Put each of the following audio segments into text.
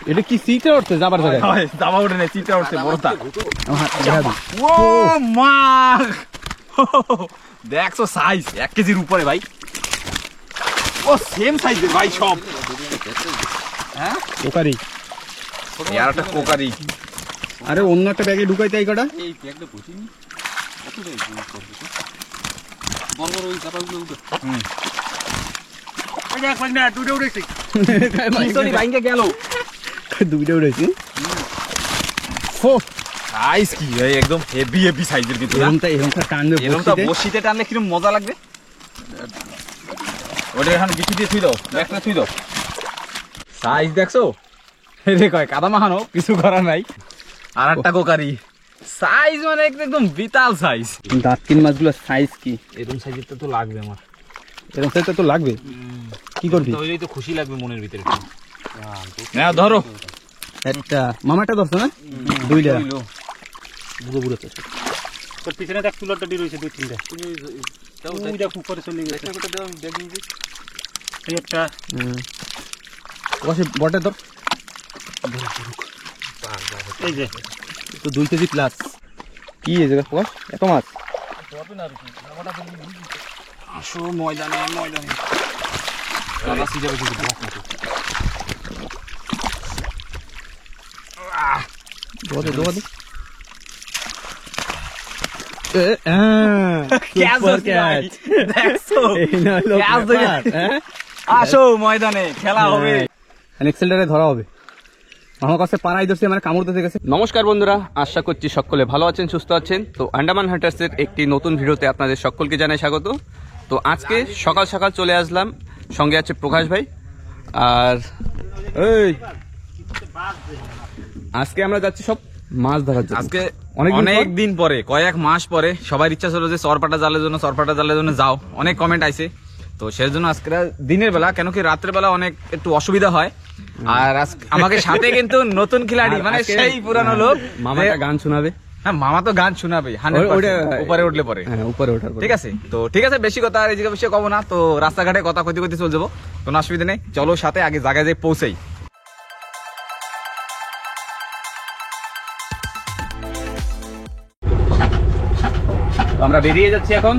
এটা কি সিটে উঠছে যাবার জায়গায়? যাবা উঠে নেই, সিটে উঠছে বড়টা। ও মা, দেখছো সাইজ 1 কেজির উপরে ভাই। ও সেম সাইজের ভাই সব। হ্যাঁ কোকারি, আর একটা কোকারি। আরে অন্য একটা ব্যাগে ঢুকাইতে এই কটা। এই ব্যাগটা বুঝিনি কতটাই করবে তো বড় বড় ওই চাপাগুলো উঠে। এই দেখ ভাই না, দুটো উঠেছে। সরি ভাইঙ্গা গেল। দুইটা উঠেছে। সাইজ কি ভাই, একদম হেভি হেভি সাইজের ভিতরে। এরকমটা টানবে, এরকমটা বসিতে টানলে কিরকম মজা লাগবে। ওটা এখন বিচি দিয়ে থুই দাও, ব্যাগটা থুই দাও। সাইজ দেখছো? রে কয় কাদা মাখানো, কিছু করার নাই। আর একটা কোকারি সাইজ মানে একদম বিতাল সাইজ। দাঁতকিন মাছগুলোর সাইজ কি? এরকম সাইজের তো লাগবে আমার, এরকম সাইজটা তো লাগবে। কি করবি? তাহলেই তো খুশি লাগবে মনের ভিতরে। না ধরো একটা মামাটা ধরছো না? দুইটা বুড়ো বুড়ো তো তোর পিছনে দেখ তুলারটা দিয়ে রয়েছে 2-3টা। ওই দেখ উপরে চলে গেছে। এই একটা বসে বটে ধর। এই যে তো 2 কেজি প্লাস। কি এই জায়গা প্রকাশ এত মাছ? আসো ময়দানে, ময়দানে দাদা সিজা বেশি ব্লক মতো। দোয়া দে। আসো ময়দানে খেলা হবে, এক্সেলটারে ধরা হবে। আমার কাছে পাড়াই ধরছে, মানে কামড় দিতে গেছে। নমস্কার বন্ধুরা, আশা করছি সকলে ভালো আছেন, সুস্থ আছেন। তো আন্ডামান হান্টার্সের একটি নতুন ভিডিওতে আপনাদের সকলকে জানাই স্বাগত। তো আজকে সকাল সকাল চলে আসলাম, সঙ্গে আছে প্রকাশ ভাই। আর এই আজকে আমরা যাচ্ছি সব মাছ ধরার জন্য। আজকে অনেক দিন পরে, কয়েক মাস পরে সবার ইচ্ছা ছিল যে সরপাটা জালের জন্য যাও। অনেক কমেন্ট আইছে, তো সেজন্য আজকে দিনের বেলা, কেন কি রাত্রের বেলা অনেক একটু অসুবিধা হয়। আর আমাকে সাথে কিন্তু নতুন খিলাড়ি, মানে সেই পুরানো লোক, মামাটা গান শোনাবে। হ্যাঁ মামা তো গান শোনাবে 100%, উপরে উঠলে পরে। হ্যাঁ উপরে ওঠার পরে। ঠিক আছে, তো ঠিক আছে, বেশি কথা আর এই জায়গা বিষয়ে কব না। তো রাস্তাঘাটে কথা কইতে কইতে চলে যাবো, কোনো অসুবিধা নেই। চলো সাথে আগে জায়গায় যাই পৌঁছেই। আমরা বেরিয়ে যাচ্ছি এখন।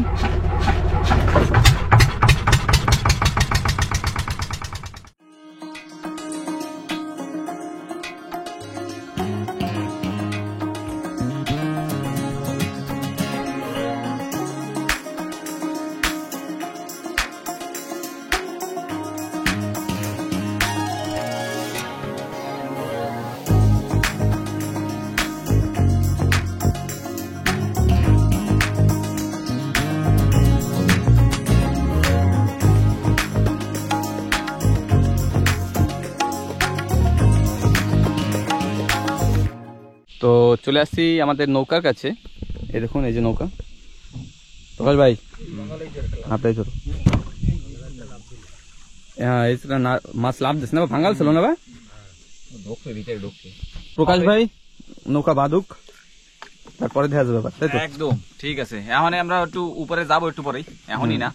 তো চলে আসছি আমাদের নৌকার কাছে। এই দেখুন, এই যে নৌকা। প্রকাশ ভাই আপনাই ধরো। হ্যাঁ এই মাছ লাভ দিস না, ভাঙাল ছিল না ভাই। প্রকাশ ভাই নৌকা বাদুক, তারপরে দেখা যাবে ব্যাপার, তাই তো? একদম ঠিক আছে। এখন আমরা একটু উপরে যাবো, একটু পরেই, এখনই না,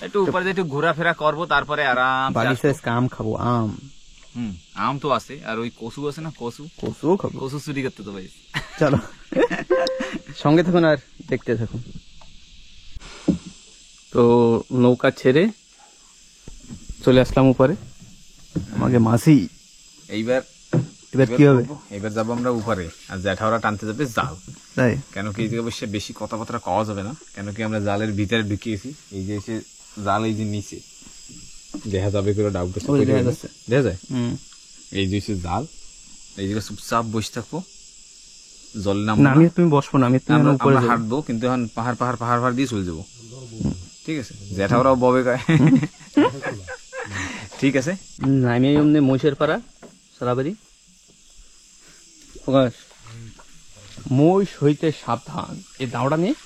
একটু উপরে একটু ঘোরাফেরা করবো, তারপরে আরাম আম খাবো। আম তো আছে, আর ওই কচু আছে না, কচু খাবো। কচু চুরি করতে তো ভাই। চলো সঙ্গে থাকুন আর দেখতে থাকুন। তো নৌকা ছেড়ে চলে আসলাম উপরে। আমাকে মাসি এবার কি হবে? এবার যাবো আমরা উপরে, আর জ্যাঠাওরা টানতে যাবে জাল। তাই? কেন কি এই জায়গায় বসে বেশি কথাবার্তা কওয়া যাবে না, কেন কি আমরা জালের ভিতরে ঢুকিয়েছি। এই যে এসে জাল এই যে নিচে দেখা যাবে, করে ডাউট দেখা যায়। এই যে জাল, এই জায়গায় চুপচাপ বসে থাকবো, জল নামবো। আমি তুমি বসবো না, আমি আমরা হাঁটবো, কিন্তু এখন পাহাড় পাহাড় পাহাড় পাহাড় দিয়ে চলে যাবো। ঠিক আছে, জ্যাঠাওরাও ববে গায়। ঠিক আছে, আমি এমনি মহিষের পাড়া সারাবাড়ি। প্রকাশ, মহিষ হইতে সাবধান, এই দাওটা নিয়ে।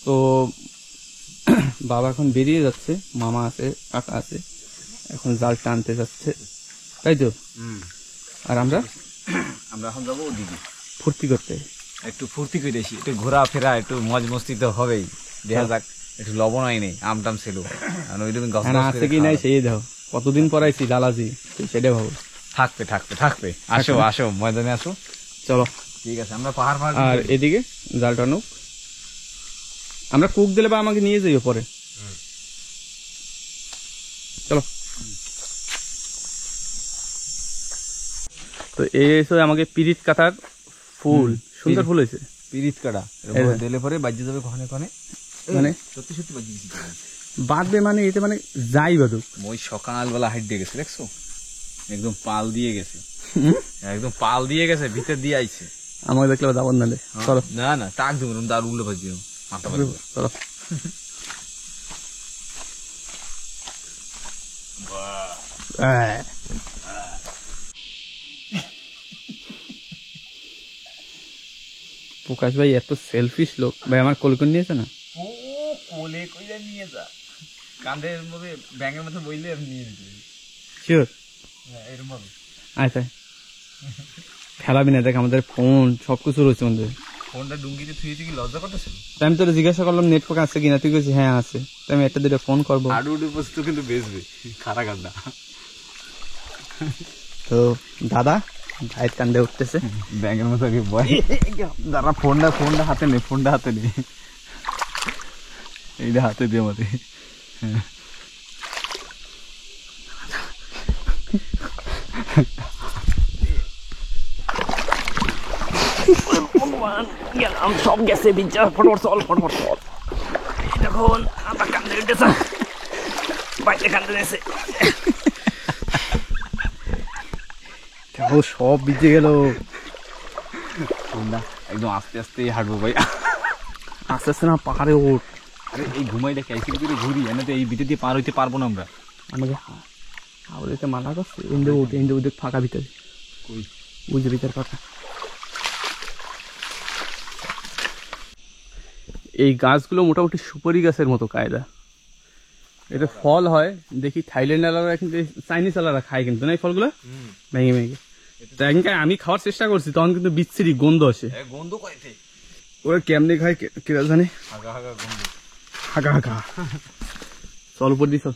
তো বাবা এখন বেরিয়ে যাচ্ছে, মামা আছে, কাকা আছে, এখন জাল টানতে যাচ্ছে, তাই তো? আর আমরা এখন যাবো ওদিকে ফুর্তি করতে। একটু ফুর্তি করে এসি, একটু ঘোরাফেরা, একটু মজ মস্তি তো হবেই। দেখা যাক, একটু লবণ হয় নেই, আমটাম ছিল ওইরকম গাছ আছে কি নাই সেই দেখো, কতদিন পরাইছি জালাজি, সেটা ভাবো। থাকবে থাকবে থাকবে, আসো আসো ময়দানে আসো। চলো ঠিক আছে, আমরা পাহাড় পাহাড় আর এদিকে জাল টানুক, আমরা কুক দিলে বা আমাকে নিয়ে যাইও পরে। চলো। তো এই এসে আমাকে পিরিত কাটার ফুল, সুন্দর ফুল হয়েছে। পিরিত কাটা দিলে পরে বাজিয়ে যাবে কখনে কখনে, মানে সত্যি সত্যি বাজিয়ে দিচ্ছি। বাঁধবে মানে এতে মানে যাই বাদুক। ওই সকালবেলা হাইট দিয়ে গেছে, দেখছো একদম পাল দিয়ে গেছে, একদম পাল দিয়ে গেছে, ভিতর দিয়ে আইছে। আমাকে দেখলে যাবো নালে। চলো না না, টাক দেবো তার উল্টো বাজি মাথা বাজবে। চলো। প্রকাশ ভাই এত সেলফিশ লোক ভাই, আমার কলকন নিয়েছে না। ও কোলে কইলে নিয়ে যা, কাঁধের মধ্যে ব্যাঙের মধ্যে বইলে নিয়ে নিতে। শিওর? এরকম ভাবে আচ্ছা খেলাবি না, দেখ আমাদের ফোন সবকিছু রয়েছে আমাদের। ফোনটা ডুঙ্গিতে থুয়ে কি লজ্জা করতেছিল? তাই আমি তোরা জিজ্ঞাসা করলাম নেটওয়ার্ক আছে কিনা, তুই বলছিস হ্যাঁ আছে। তাই আমি একটা দুটো ফোন করবো। আডু উডু বস্তু কিন্তু বেচবে, খারা গান্ডা। তো দাদা ভাইয়ের কান্দে উঠতেছে, ব্যাঙের মতো আগে বয়। দাঁড়া, ফোনটা হাতে নে, ফোনটা হাতে নে, এইটা হাতে দিয়ে আমাদের। সব গেছে বিচার, ফটোর চল ফটোর চল। দেখুন আমরা কান্দে উঠতেছে, বাইরে কান্দে গেছে, সব ভিজে গেল। একদম আস্তে আস্তে হাঁটবো ভাই, আস্তে আস্তে না, পাহাড়ে ওঠ। আরে এই ঘুমাইটা ক্যাসিল করে ঘুরি, এনে তো এই ভিতর দিয়ে পার হইতে পারবো না আমরা। আমাকে হাওড়েতে মানা করছে, ইন্দু উঠ, ইন্দু উঠে ফাঁকা ভিতরে বুঝে ভিতর কথা। এই গাছগুলো মোটামুটি সুপারি গাছের মতো কায়দা। এটা ফল হয় দেখি, থাইল্যান্ড আলারা কিন্তু, চাইনিজ আলারা খায় কিন্তু না এই ফলগুলো ভেঙে ভেঙে। তাই আমি খাওয়ার চেষ্টা করছি, তখন কিন্তু বিচ্ছিরি গন্ধ আসে। গন্ধ কইতে ওরা কেমনে খায় কেরা জানে, হাগা হাগা গন্ধ, হাগা হাগা। চল উপর দিস,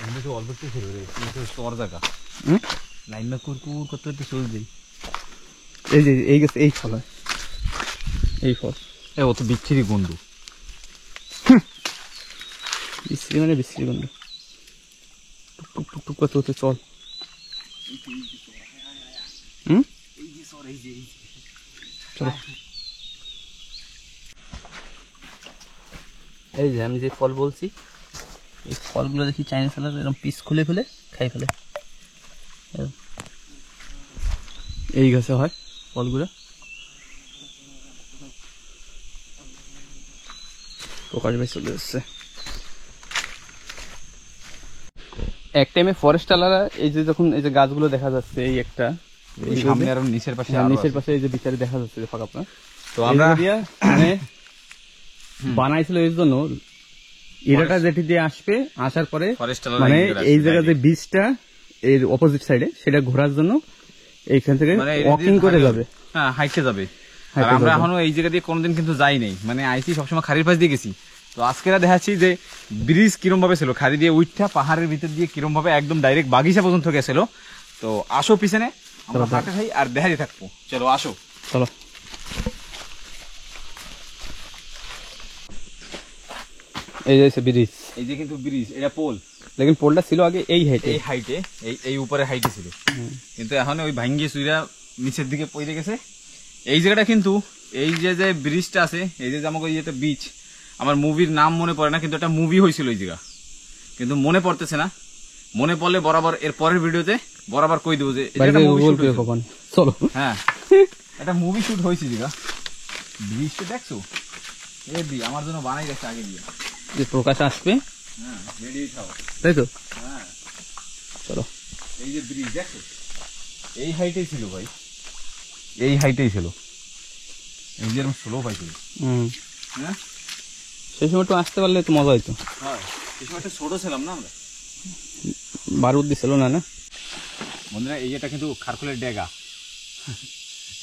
এমনি তো অল্প একটু ছিল রে, কিন্তু তোর জায়গা লাইন না কুরকুর করতে করতে চলে যাই। এই যে এই গাছ, এই ফল হয়, এই ফল। অত বিচ্ছিরি গন্ধ, বিচ্ছিরি মানে বিচ্ছিরি গন্ধ। টুক টুক টুক করতে হতে চল। চলো। এই যে আমি যে ফল বলছি, এই ফলগুলো দেখি চাইনিজ আলাদা এরকম পিস খুলে খুলে খাই ফেলে। এই গাছে হয় ফলগুলো। প্রকাশ ভাই চলে এসছে। এক টাইমে ফরেস্ট আলারা এই যে যখন এই যে গাছগুলো দেখা যাচ্ছে, এই একটা সামনে আর নিচের পাশে, নিচের পাশে এই যে বিচারে দেখা যাচ্ছে যে ফাঁকা, তো আমরা মানে বানাইছিল এই জন্য এরাটা যেটি দিয়ে আসবে, আসার পরে মানে এই জায়গা যে বীজটা এর অপোজিট সাইডে, সেটা ঘোরার জন্য এইখান থেকে ওয়াকিং করে যাবে, হ্যাঁ হাইটে যাবে। আর আমরা এখনো এই জায়গা দিয়ে কোনোদিন কিন্তু যাই নাই, মানে আইসি সবসময় খাড়ির পাশ দিয়ে গেছি। তো আজকে দেখাচ্ছি যে ব্রিজ কিরম ভাবে ছিল, খাড়ি দিয়ে উঠা পাহাড়ের ভিতর দিয়ে কিরম ভাবে একদম ডাইরেক্ট বাগিচা পর্যন্ত গেছিল। তো আসো পিছনে, আমরা ফাঁকা খাই আর দেখাই থাকবো। চলো আসো, চলো। এই যে ব্রিজ, এই যে কিন্তু ব্রিজ, এটা পোল, লেকিন পোলটা ছিল আগে এই হাইটে, এই হাইটে, এই উপরে হাইটে ছিল, কিন্তু এখন ওই ভাঙ্গিয়ে চুইরা নিচের দিকে পড়ে গেছে। এই জায়গাটা কিন্তু এই যে যে ব্রিজটা আছে, এই যে আমাকে একটা বিচ, আমার মুভির নাম মনে পড়ে না, কিন্তু একটা মুভি হয়েছিল এই জায়গা, কিন্তু মনে পড়তেছে না। মনে পড়লে বরাবর এর পরের ভিডিওতে বরাবর কই দেবো যে চলো। হ্যাঁ, একটা মুভি শুট হয়েছে জায়গা, ব্রিজটা দেখছো? এ দি আমার জন্য বানাই গেছে আগে দিয়ে, যে প্রকাশ আসবে, হ্যাঁ রেডি থাও, তাই তো? হ্যাঁ চলো। এই যে ব্রিজ দেখো, এই হাইটেই ছিল ভাই, এই হাইটেই ছিল, এই যে এরকম স্লো পাইছিল। হ্যাঁ সেই সময় একটু আসতে পারলে তো মজা হইতো। হ্যাঁ, এই সময় একটা ছোট ছিলাম না আমরা। বারুদ দিছিল না না বন্ধুরা এই এটা কিন্তু খারকুলের ডেগা,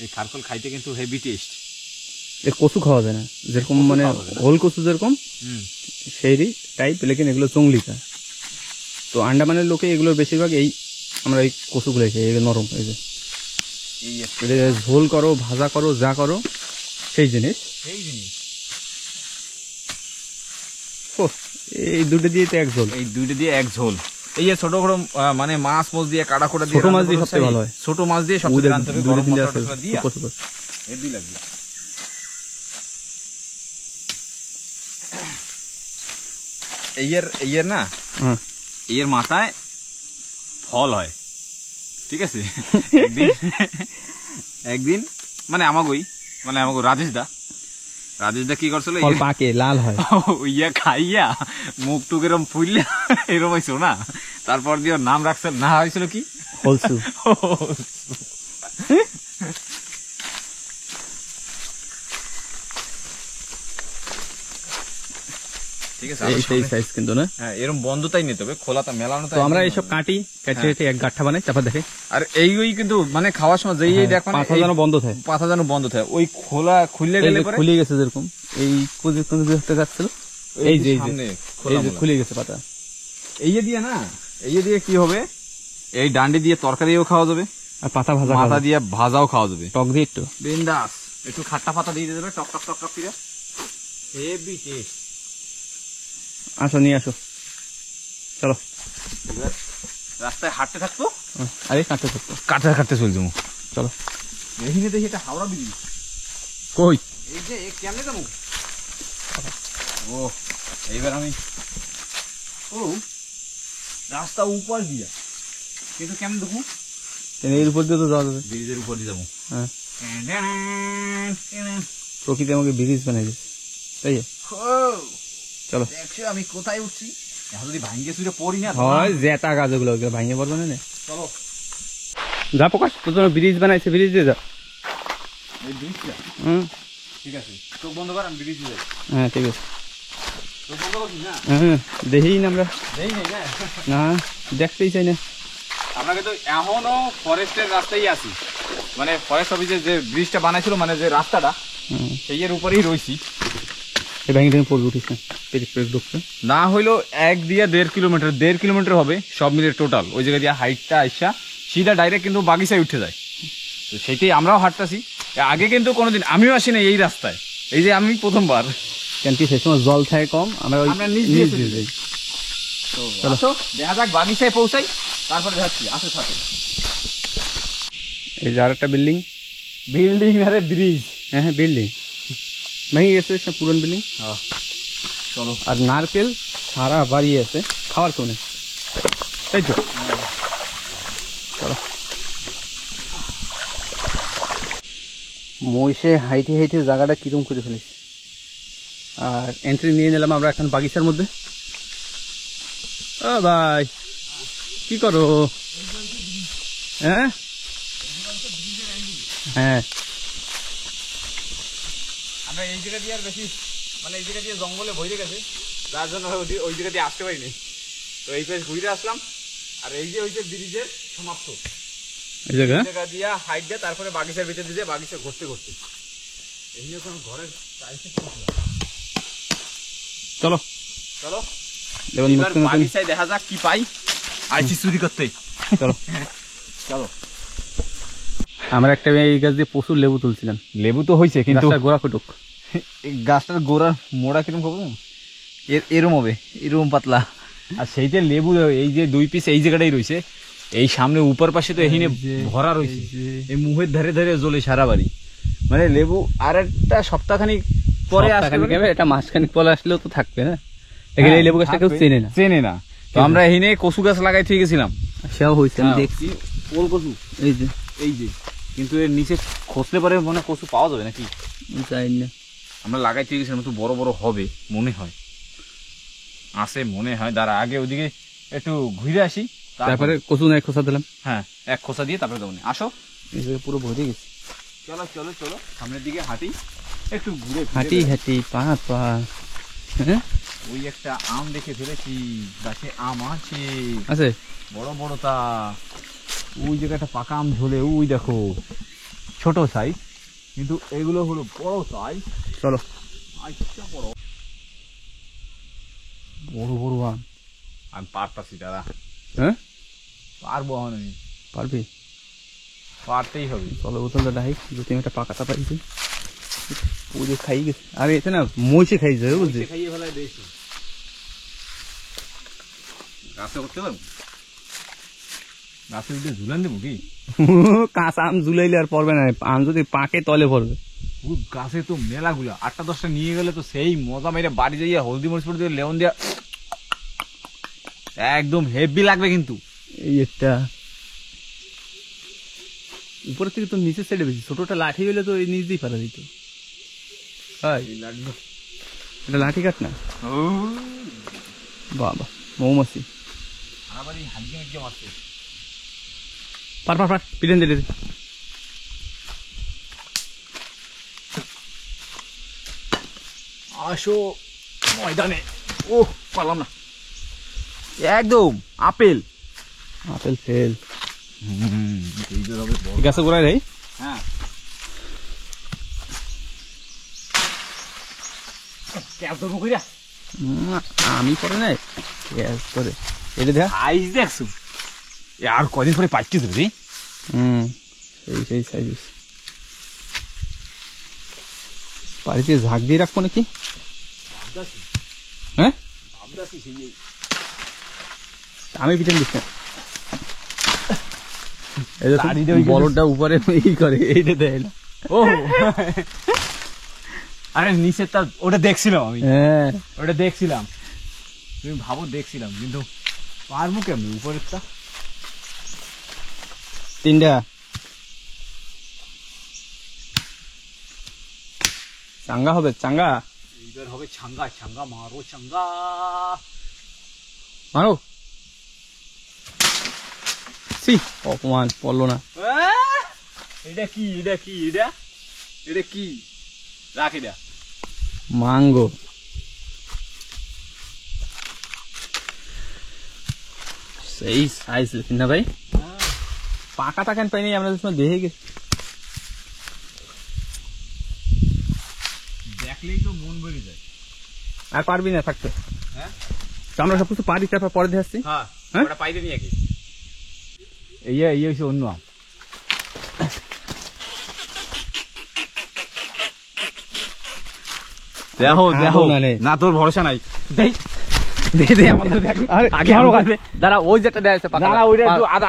এই খারকুল খাইতে কিন্তু হেভি টেস্ট। এর কচু খাওয়া যায় না, যেরকম মানে হোল কচু যেরকম সেই টাইপ, লেকিন এগুলো চংলিকা। তো আন্ডামানের লোকে এগুলোর বেশিরভাগ এই আমরা এই কচুগুলো খাই, এই নরম, এই যে এটা ঝোল করো, ভাজা করো, যা করো সেই জিনিস। ও এই দুটো দিয়ে তো এক ঝোল, এই দুইটা দিয়ে এক ঝোল। এই যে ছোট বড় মানে মাছ মোছ দিয়ে কাটা কোটা দিয়ে, ছোট মাছ দিয়ে সবচেয়ে ভালো হয়, ছোট মাছ দিয়ে সবচেয়ে রান্না হবে গরম মশলা দিয়ে কচু হেভি লাগবে। এই এর না, এর মাথায় ফল হয়, ঠিক আছে। একদিন মানে আমাগোই রাজেশ দা কি করছিল, ফল পাকে লাল হয়, ইয়া খাইয়া মুখ টুক এরম ফুললা এরম হয়েছিল না, তারপর দিয়ে নাম রাখছে না হয়েছিল কি হলসু। ঠিক আছে, এই সাইজ কিন্তু না, হ্যাঁ এরকম বন্ধটাই নিতে হবে, খোলাটা মেলানো। তো আমরা এইসব কাটি কেটে কেটে এক গাঁঠা বানাই, তারপর দেখে। আর এই কিন্তু মানে খাওয়ার সময় যেই দেখ মানে পাতা যেন বন্ধ থাকে, পাতা যেন বন্ধ থাকে, ওই খোলা খুললে গেলে পরে খুলে গেছে, যেরকম এই একটা গাছ ছিল, এই যে খুলে গেছে পাতা। এই দিয়ে না, এই দিয়ে কি হবে, এই ডান্ডি দিয়ে তরকারিও খাওয়া যাবে, আর পাতা ভাজা, মাথা দিয়ে ভাজাও খাওয়া যাবে, টক দিয়ে একটু বিন্দাস একটু খাট্টা পাতা দিয়ে দেবে, টক টক টক টক করে হেভি টেস্ট। আসো নিয়ে আসো, চলো রাস্তায় হাঁটতে থাকতো, আরে কাটতে থাকতো, কাটতে চলে যাবো, চলো। এখানে দেখি এটা হাওড়া ব্রিজ, কই এই যে কেমনে যাবো। ও এইবার আমি ও রাস্তা উপর দিয়া, কিন্তু কেমন দেখুন এর উপর দিয়ে তো যাওয়া যাবে, ব্রিজের উপর দিয়ে যাবো। হ্যাঁ প্রকৃতি আমাকে ব্রিজ বানাই দিচ্ছে, তাই চলো। দেখছো আমি কোথায় উঠছি, এখন যদি ভাঙ্গে চুরে পড়ি না হয় জেতা গাছগুলো ভাঙিয়ে পড়বে না। চলো যা প্রকাশ, তোর ব্রিজ বানাইছে, ব্রিজ দিয়ে যা। এই ব্রিজটা ঠিক আছে, চোখ বন্ধ কর, আমি ব্রিজ দিয়ে যাই। হ্যাঁ ঠিক আছে, চোখ বন্ধ করছি না, হ্যাঁ দেখি না আমরা, নেই নেই না, না দেখতেই চাই না। আমরা কিন্তু এখনো ফরেস্টের রাস্তায় আছি, মানে ফরেস্ট অফিসের যে ব্রিজটা বানাইছিল, মানে যে রাস্তাটা সেই এর উপরেই রয়েছি। ভেঙে ভেঙে পড়বে, উঠিস না, পেট ঢুকছে না হইলো 1 দিয়ে 1.5 কিলোমিটার হবে সব মিলে টোটাল। ওই জায়গা দিয়ে হাইটটা আইসা সিধা ডাইরেক্ট কিন্তু বাগিচায় উঠে যায়, তো সেইটাই আমরাও হাঁটতেছি। আগে কিন্তু কোনোদিন আমিও আসি না এই রাস্তায়, এই যে আমি প্রথমবার। কেন কি সেই সময় জল থাকে কম, আমরা নিচ দিয়ে যাই। চলো দেখা যাক বাগিচায় পৌঁছাই, তারপরে যাচ্ছি, আসো সাথে। এই যে আর একটা বিল্ডিং আরে ব্রিজ, হ্যাঁ বিল্ডিং ভেঙে গেছে, সব পুরনো বিল্ডিং। চলো। আর নারকেল সারা বাড়ি আছে, খাওয়ার কেউ নেই, তাই তো চলো। মহিষে হাইটে হাইটে জায়গাটা কিরম করে ফেলেছি। আর এন্ট্রি নিয়ে নিলাম আমরা এখন বাগিচার মধ্যে। ও ভাই কি করো? হ্যাঁ হ্যাঁ আমরা এই জায়গা দিয়ে আর বেশি মানে এই জায়গা দিয়ে জঙ্গলে ভরে গেছে, যার জন্য ওই জায়গা দিয়ে আসতে পারিনি। তো এই পেজ ঘুরে আসলাম, আর এই যে ওই যে ব্রিজের সমাপ্ত এই জায়গা দিয়া হাইট দিয়ে তারপরে বাগিচার ভিতরে দিয়ে বাগিচা ঘুরতে ঘুরতে এই নিয়ে কোনো ঘরের চলো চলো এবার বাগিচায় দেখা যাক কি পাই, আইছি চুরি করতে। চলো চলো। আমরা একটা এই গাছ দিয়ে প্রচুর লেবু তুলছিলাম, লেবু তো হয়েছে কিন্তু গোড়া ফুটুক, গাছটার গোড়ার মোড়া কিরম হবে, এরম হবে, এরম পাতলা। আর সেইটা লেবু এই যে 2 পিস এই জায়গাটাই রয়েছে, এই সামনে উপর পাশে তো এখানে ভরা রয়েছে, এই মুহের ধারে ধারে জ্বলে সারা বাড়ি। মানে লেবু আর একটা সপ্তাহখানিক পরে আসবে, এটা মাসখানিক পরে আসলেও তো থাকবে না। এখানে এই লেবু গাছটা কেউ চেনে না। তো আমরা এখানে কচু গাছ লাগাই থেকে গেছিলাম, সেও হয়েছে আমি দেখছি, ওল কচু এই যে কিন্তু এর নিচে খসলে পরে মনে কচু পাওয়া যাবে নাকি জানি না। আমরা লাগাই থেকে গেছিলাম, তো বড় বড় হবে মনে হয়, আছে মনে হয়। দাঁড়া আগে ওদিকে একটু ঘুরে আসি, তারপরে কচু নাই খোসা দিলাম। হ্যাঁ এক খোসা দিয়ে তারপরে দেবো। আসো পুরো ভরে গেছে। চলো চলো চলো সামনের দিকে হাঁটি, একটু ঘুরে হাঁটি হাঁটি পা পা। হ্যাঁ ওই একটা আম দেখে ফেলেছি, গাছে আম আছে আছে বড় বড় তা। ওই জায়গাটা পাকা আম ঝোলে, ওই দেখো ছোট সাইজ, কিন্তু এগুলো হলো বড় সাইজ। চলো আচ্ছা বড় বড় বড় আম। আমি পারতাছি দাদা, হ্যাঁ পারবো আমি, পারবি? পারতেই হবে। চলো বোতলটা ডাই, দু তিনটা পাকাটা পাইছি, পুজো খাই গেছে। আর এতে না মহিষে খাই যাবে বুঝলি, খাইয়ে ফেলায় দিয়েছি। গাছে করতে পারবো, গাছে উঠে ঝুলান দেবো কি? কাঁচা আম ঝুলাইলে আর পড়বে না, আম যদি পাকে তলে পড়বে। গাছে তো মেলাগুলা, 8টা-10টা নিয়ে গেলে তো সেই মজা মেরে বাড়ি যাইয়া হলদি মরিচ পড়ে দিয়ে লেমন দিয়া একদম হেভি লাগবে। কিন্তু এই একটা উপরের থেকে তো নিচের সাইডে বেশি, ছোটটা লাঠি হইলে তো এই নিচ দিয়ে ফেলা দিত। এটা লাঠি কাট না, বাবা মৌমাছি। আমার এই হালকা একদম আছে, পার পার পার পিটেন দিলে আসো ময়দানে। ও পারলাম না, একদম আপেল। আপেল ফেল হবে গাছে গোড়ায় দেয়। হ্যাঁ আমি পরে নাই করে এটা দেখ সাইজ দেখছো, আর কদিন পরে পাইছিস রে। সেই সাইজ বাড়িতে ঝাঁক দিয়ে রাখবো নাকি? হ্যাঁ আমি পিছন দিচ্ছি বলটা উপরে ই করে, এইটা দেয় না। ও আরে নিচে তা ওটা দেখছিলাম আমি, হ্যাঁ ওটা দেখছিলাম, তুমি ভাবো দেখছিলাম, কিন্তু পারবো কেমন উপরেরটা? তিনটা চাঙ্গা হবে, চাঙ্গা এইবার হবে ছাঙ্গা। ছাঙ্গা মারো, ছাঙ্গা মারো। অপমান পড়লো না। এটা কি, এটা কি, এটা এটা কি? রাখ এটা মাঙ্গো। সেই সাইজ না ভাই, পাকা টাকান পাইনি আমরা দেখে গেছি। দেখলেই তো মন ভরে যায়। আর পারবি না থাকতে, হ্যাঁ আমরা সব কিছু পারি, তারপর পরে দিয়ে আসছি। হ্যাঁ হ্যাঁ? ওটা পাইতে নিয়ে কি এই হচ্ছে অন্য আম। দেখো দেখো না, তোর ভরসা নাই। দাঁড়া ওই যেটা দেয়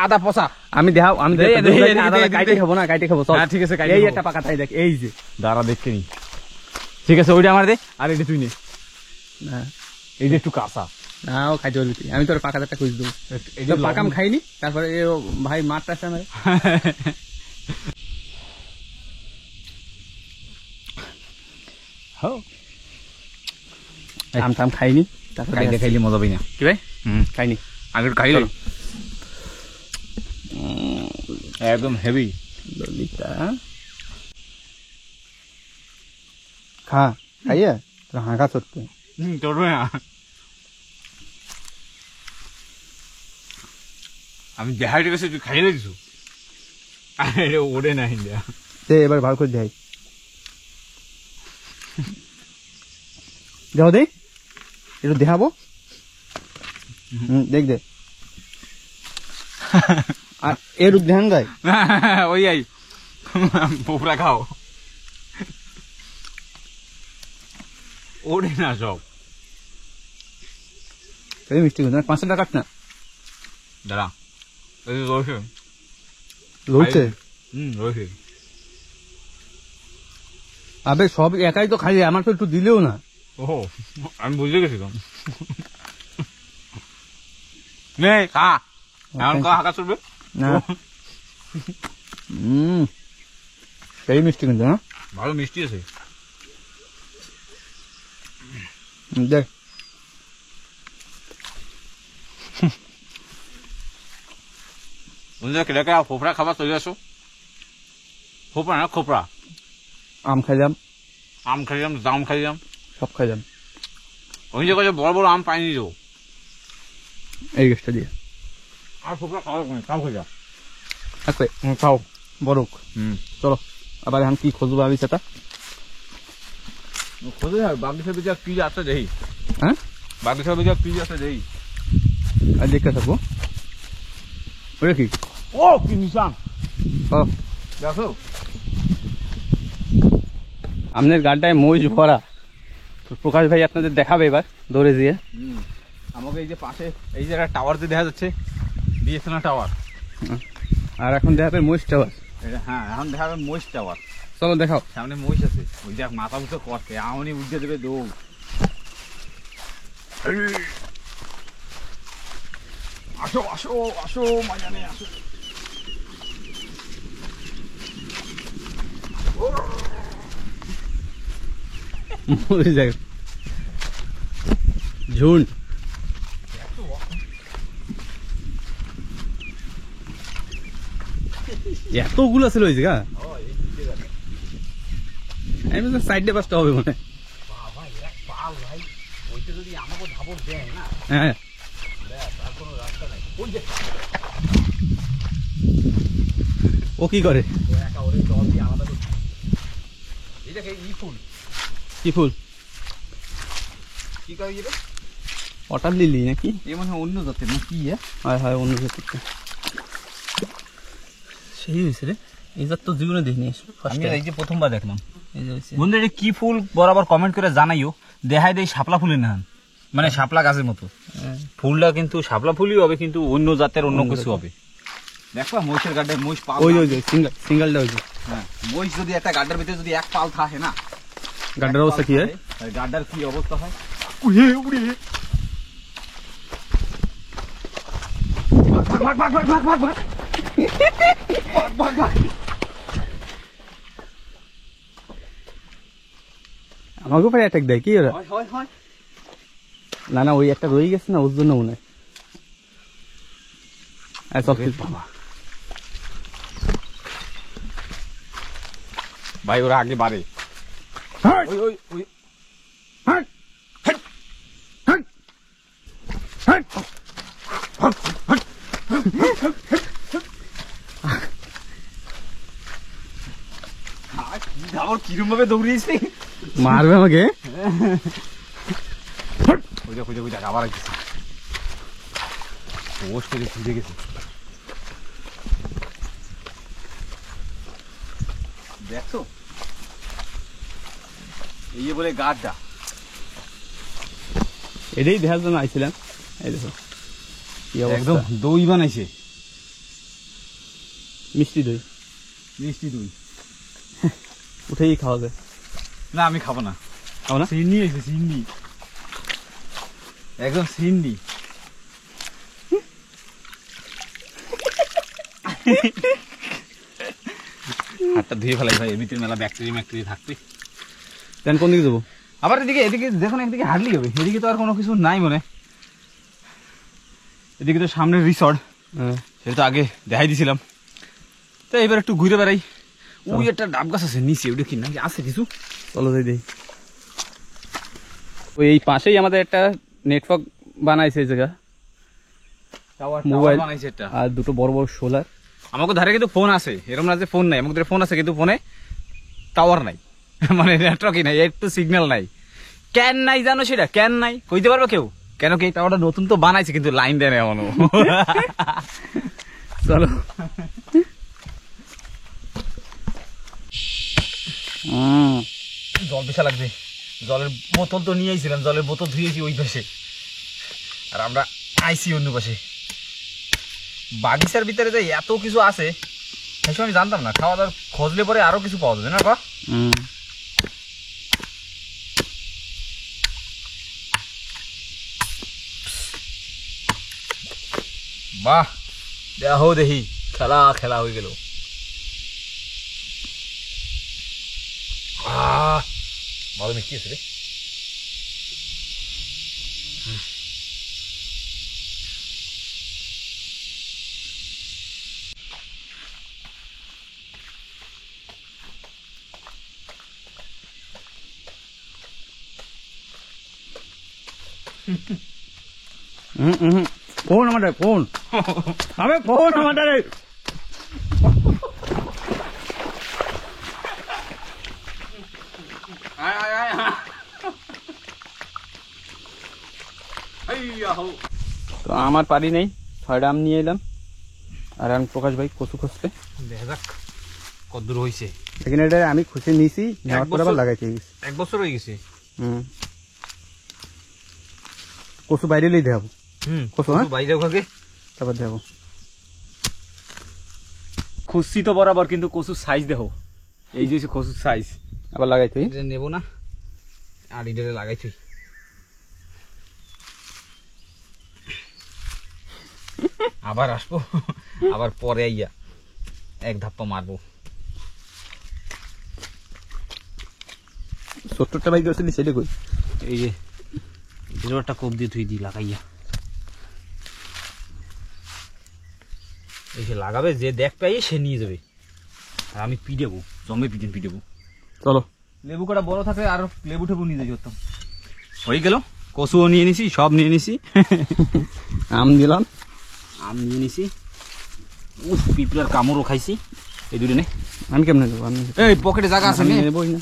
আদা পচা আমি দেখাও, আমি দে, দে, দে, দে, কাইটে খাবো না, কাইটে খাবো। হ্যাঁ, ঠিক আছে, কাইটে এই খাবো। একটা পাকা তাই দেখ, এই যে দাঁড়া দেখতে নি। ঠিক আছে, ওইটা আমার দে, আর এটা তুই নে। না এইটা একটু কাঁচা। না ও খাইতে পারবি তুই, আমি তোর পাকা একটা খুঁজ দেবো। এই যে পাকাম খাইনি, তারপরে ভাই মারটা আছে আমার। আম টাম খাইনি, তারপরে কাইটে খাইলে মজা পাই না। কি ভাই খাইনি, আগে খাইলে একদম হেভি। ললিতা খা, খাইয়া তোর হাঁকা চড়তে। চড়বে না, আমি দেখাইতে গেছি, তুই খাইলে দিছু। আরে ওড়ে না ইন্ডিয়া। এবার ভালো করে দেখাই, দেখো দে একটু দেখাবো। দেখ দে, আর এর ধ্যান দেয় ওই আই পোপড়া খাও, ওড়ে না সব। মিষ্টি না 5 টাকা কাট না দাঁড়া, রয়েছে রয়েছে। রয়েছে। আবে সব একাই তো খাই, আমার তো একটু দিলেও না। ও আমি বুঝে গেছিলাম। নে খা, এখন হাঁকা চলবে না। সেই মিষ্টি কিন্তু না, ভালো মিষ্টি আছে। দেখ বন্ধুরা কেটে ফোপড়া খাবার চলে আসো। ফোপড়া না খোপড়া। আম খাইলাম, আম খাইলাম, জাম খাইলাম, সব খাইলাম। ওই যে কত বড় বড় আম পাইনি তো এই গাছটা দিয়ে আর ফুকরা খাওয়া কাম করে যা থাকবে খাও বরক চলো আবার এখন কি খুঁজবো আমি সেটা খোঁজে বাগিচা বিচা কি আছে দেখি হ্যাঁ বাগিচা বিচা কি আছে দেখি আর দেখতে থাকবো ওটা কি ও কি নিশান ও দেখো আপনার গাড়িটায় মহিষ ভরা তো প্রকাশ ভাই আপনাদের দেখাবে এবার দৌড়ে দিয়ে আমাকে এই যে পাশে এই যে একটা টাওয়ার যে দেখা যাচ্ছে বিএসএনএল টাওয়ার আর এখন দেখাবে মহিষ টাওয়ার হ্যাঁ এখন দেখা যাবে মহিষ টাওয়ার চলো দেখাও সামনে মহিষ আছে ওই দেখ মাথা উঠে করছে আমনি উঠে দেবে দৌড় আসো আসো আসো মজা নেই আসো মহিষ দেখ ঝুন্ড এতগুলো ছিল ওই জায়গা আমি সাইডে পাঁচটা হবে মনে হ্যাঁ ও কি করে কি ফুল কি করে অটার লিলি নাকি এ মানে অন্য জাতের না কি হয় হয় অন্য জাতিটা সেই হয়েছে রে এই জাত তো জীবনে দেখিনি আমি এই যে প্রথমবার দেখলাম এই যে হয়েছে বন্ধু এটা কি ফুল বরাবর কমেন্ট করে জানাইও দেখাই দেয় শাপলা ফুলের না মানে শাপলা গাছের মতো ফুলটা কিন্তু শাপলা ফুলই হবে কিন্তু অন্য জাতের অন্য কিছু হবে দেখো মহিষের গাড্ডায় মহিষ পাল ওই ওই সিঙ্গেলটা হয়েছে হ্যাঁ মহিষ যদি একটা গাড্ডার ভিতরে যদি এক পাল থাকে না গাড্ডার অবস্থা কি হয় গাড্ডার কি অবস্থা হয় উড়ে উড়ে ভাগ ভাগ ভাগ ভাগ ভাগ ভাগ ভাগ ভাগ আমাকে পরে অ্যাটাক দেয় কি ওরা হয় হয় হয় না না ওই একটা রয়ে গেছে না ওর জন্য মনে হয় সব কিছু ভাই ওরা আগে বাড়ে ওই ওই ওই কিরম ভাবে দৌড়িয়েছে মারবে আমাকে খুঁজে খুঁজে খুঁজে আবার গেছে পোস্ট করে খুঁজে গেছে দেখছো এই বলে গাছটা এটাই দেখার জন্য আইছিলাম এই দেখো কি একদম অবস্থা দই বানাইছে মিষ্টি দই মিষ্টি দই উঠেই খাওয়া যায় না আমি খাবো না খাও না সিন্নি আছে সিন্নি একদম সিন্নি হাতটা ধুয়ে ফেলাই ভাই এর ভিতরে মেলা ব্যাকটেরিয়া থাকবে দেন কোন দিকে যাবো আবার এদিকে এদিকে দেখুন একদিকে হাঁটলি হবে এদিকে তো আর কোনো কিছু নাই মনে এদিকে তো সামনের রিসর্ট হ্যাঁ সেটা তো আগে দেখাই দিছিলাম তো এবার একটু ঘুরে বেড়াই ওই একটা ডাব গাছ আছে নিচে ওটা কি নাকি আছে কিছু চলো যাই দেই ওই এই পাশেই আমাদের একটা নেটওয়ার্ক বানাইছে এই জায়গা মোবাইল বানাইছে এটা আর দুটো বড় বড় সোলার আমাকে ধারে কিন্তু ফোন আছে এরকম না যে ফোন নাই আমাদের ফোন আছে কিন্তু ফোনে টাওয়ার নাই মানে নেটওয়ার্কই নাই একটু সিগন্যাল নাই কেন নাই জানো সেটা কেন নাই কইতে পারবে কেউ কেন কি টাওয়ারটা নতুন তো বানাইছে কিন্তু লাইন দেয় না এমনও চলো জল পেশা লাগবে জলের বোতল তো নিয়ে আইছিলাম জলের বোতল ধুয়েছি ওই পাশে আর আমরা আইসি অন্য পাশে বাগিচার ভিতরে যে এত কিছু আছে সেসব আমি জানতাম না খাওয়া দাওয়ার খোঁজলে পরে আরো কিছু পাওয়া যাবে না বা বাহ দেখো দেখি খেলা খেলা হয়ে গেল ভালো মিষ্টি আছে রে ফোন আমাদের ফোন আবে ফোন আমাদের তো আমার পারি নেই, 6টা আম নিয়ে এলাম। আর আমি প্রকাশ ভাই কচু খুঁজতে, দেখা যাক কতদূর হয়েছে। এখানে এটা আমি খুঁজে নিয়েছি, নেওয়ার পর আবার লাগাইতে গেছি। 1 বছর হয়ে গেছে। কচু বাইরে লই দেখাবো। কচু হ্যাঁ বাইরে ওখানে তারপর দেখাবো। খুশি তো বরাবর, কিন্তু কচুর সাইজ দেখো, এই যে কচুর সাইজ। আবার লাগাইতে নেব না, আর ইডারে লাগাইছি। আবার আসবো, আবার পরে আইয়া এক ধাপ্পা মারবো। 70টা বাইক আসলে সেটা কই? এই যে একটা কোপ দিয়ে থুই দি লাগাইয়া, এই যে লাগাবে, যে দেখ পাই সে নিয়ে যাবে, আর আমি পিডেবো, জমে পিডেবো। চলো, লেবু কটা বড় থাকলে আর লেবু টেবু নিয়ে যাই করতাম। হয়ে গেল, কচুও নিয়ে নিছি, সব নিয়ে নিছি। আম দিলাম, আম নিয়ে নিছি, পিঁপড়ার কামড়ও খাইছি। এই দুটো নে, আমি কেমনে দেবো? আমি এই পকেটে জায়গা আছে, নেবই না।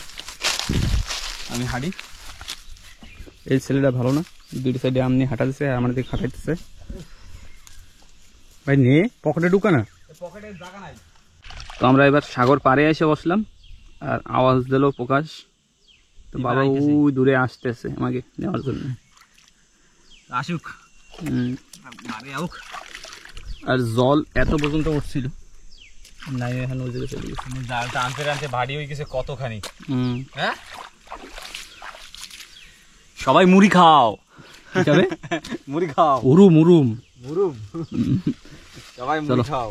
আমি হাঁড়ি। এই ছেলেটা ভালো না, দুই সাইডে আম নিয়ে হাঁটা দিচ্ছে আর আমার দিকে খাটাইতেছে। ভাই নে, পকেটে ঢুকা না। পকেটে জায়গা নাই। তো আমরা এবার সাগর পাড়ে এসে বসলাম, আর আওয়াজ দিল প্রকাশ। তো বাবা ওই দূরে আসতেছে আমাকে নেওয়ার জন্য। আসুক, মারে আউক। আর জল এত পর্যন্ত উঠছিল, নাই এখন ওই জায়গায় চলে গেছে। জালটা আনতে আনতে ভারী হয়ে গেছে কতখানি। হ্যাঁ, সবাই মুড়ি খাও, মুড়ি খাও, উরুম উরুম মুরুম, সবাই মুড়ি খাও।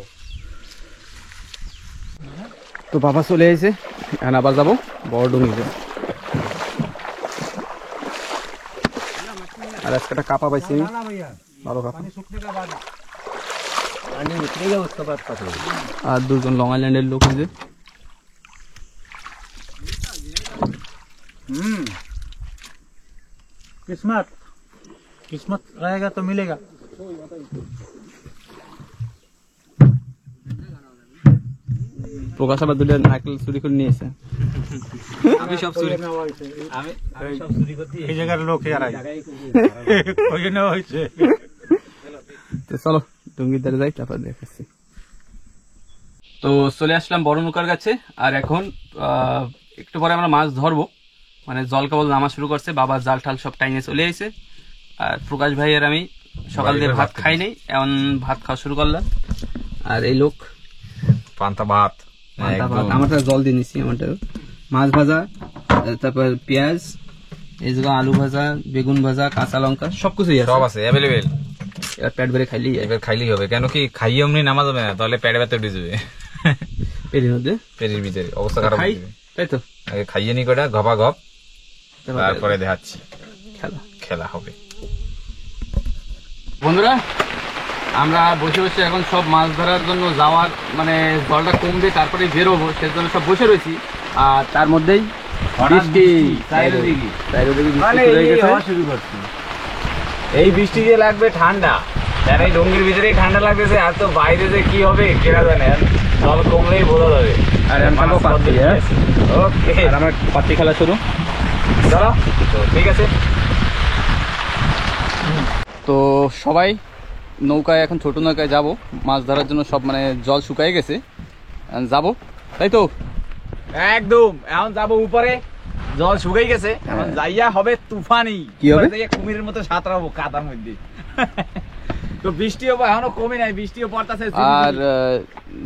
তো বাবা চলে এসেছে, এখন আবার যাবো বড় ডুঙ্গিতে। আর আজকে কাপা পাইছি, ভালো কাপা। আর দুজন লং আইল্যান্ডের লোক যে किस्मत किस्मत रहेगा तो मिलेगा। প্রকাশ আবার দুটো নারকেল চুরি করে নিয়েছে। আমি সব চুরি, আমি সব চুরি করতে এই জায়গার লোক আর ওই জন্য হয়েছে। তো চলো ডুঙ্গির ধারে যাই, তারপর দেখাচ্ছি। তো চলে আসলাম বড় নৌকার কাছে, আর এখন একটু পরে আমরা মাছ ধরবো। মানে জল কেবল নামা শুরু করছে, বাবা জাল টাল সব টাইমে চলে এসেছে। আর প্রকাশ ভাই আর আমি সকাল দিয়ে ভাত খাই নাই, এখন ভাত খাওয়া শুরু করলাম। আর এই লোক পান্তা ভাত, আমারটা জল দিয়ে নিচ্ছি, আমারটা মাছ ভাজা, তারপর পেঁয়াজ, এই জায়গা আলু ভাজা, বেগুন ভাজা, কাঁচা লঙ্কা সবকিছুই সব আছে অ্যাভেলেবেল। এবার পেট ভরে খাইলেই এবার খাইলেই হবে, কেন কি খাইয়ে অমনি নামা যাবে না, তাহলে পেটে ব্যথা উঠে যাবে পেটের মধ্যে, পেটের ভিতরে অবস্থা খারাপ হয়ে যাবে। তাই তো আগে খাইয়ে নি কটা ঘপা ঘপ, তারপরে দেখাচ্ছি খেলা খেলা হবে। বন্ধুরা, আমরা বসে বসে এখন সব মাছ ধরার জন্য যাওয়ার, মানে জলটা কমবে তারপরে বেরোবো, সেজন্য সব বসে রয়েছি। আর তার মধ্যেই বৃষ্টি চারিদিকে শুরু করছি। এই বৃষ্টি যে লাগবে ঠান্ডা, যেন এই ডুঙ্গির ভিতরেই ঠান্ডা লাগতেছে, আর তো বাইরে যে কি হবে কেনা জানে, জল কমলেই বোঝা যাবে। আর ওকে, আমার পাতি খেলা শুরু। চলো, ঠিক আছে। তো সবাই নৌকায়, এখন ছোট নৌকায় যাব মাছ ধরার জন্য। সব মানে জল শুকায় গেছে, যাব, তাই তো একদম। এখন যাবো উপরে, জল শুকাই গেছে, এখন যাইয়া হবে তুফানি। কি হবে? কুমিরের মতো সাঁতরাবো কাদার মধ্যে। তো বৃষ্টিও এখনো কমে নাই, বৃষ্টিও পড়তেছে, আর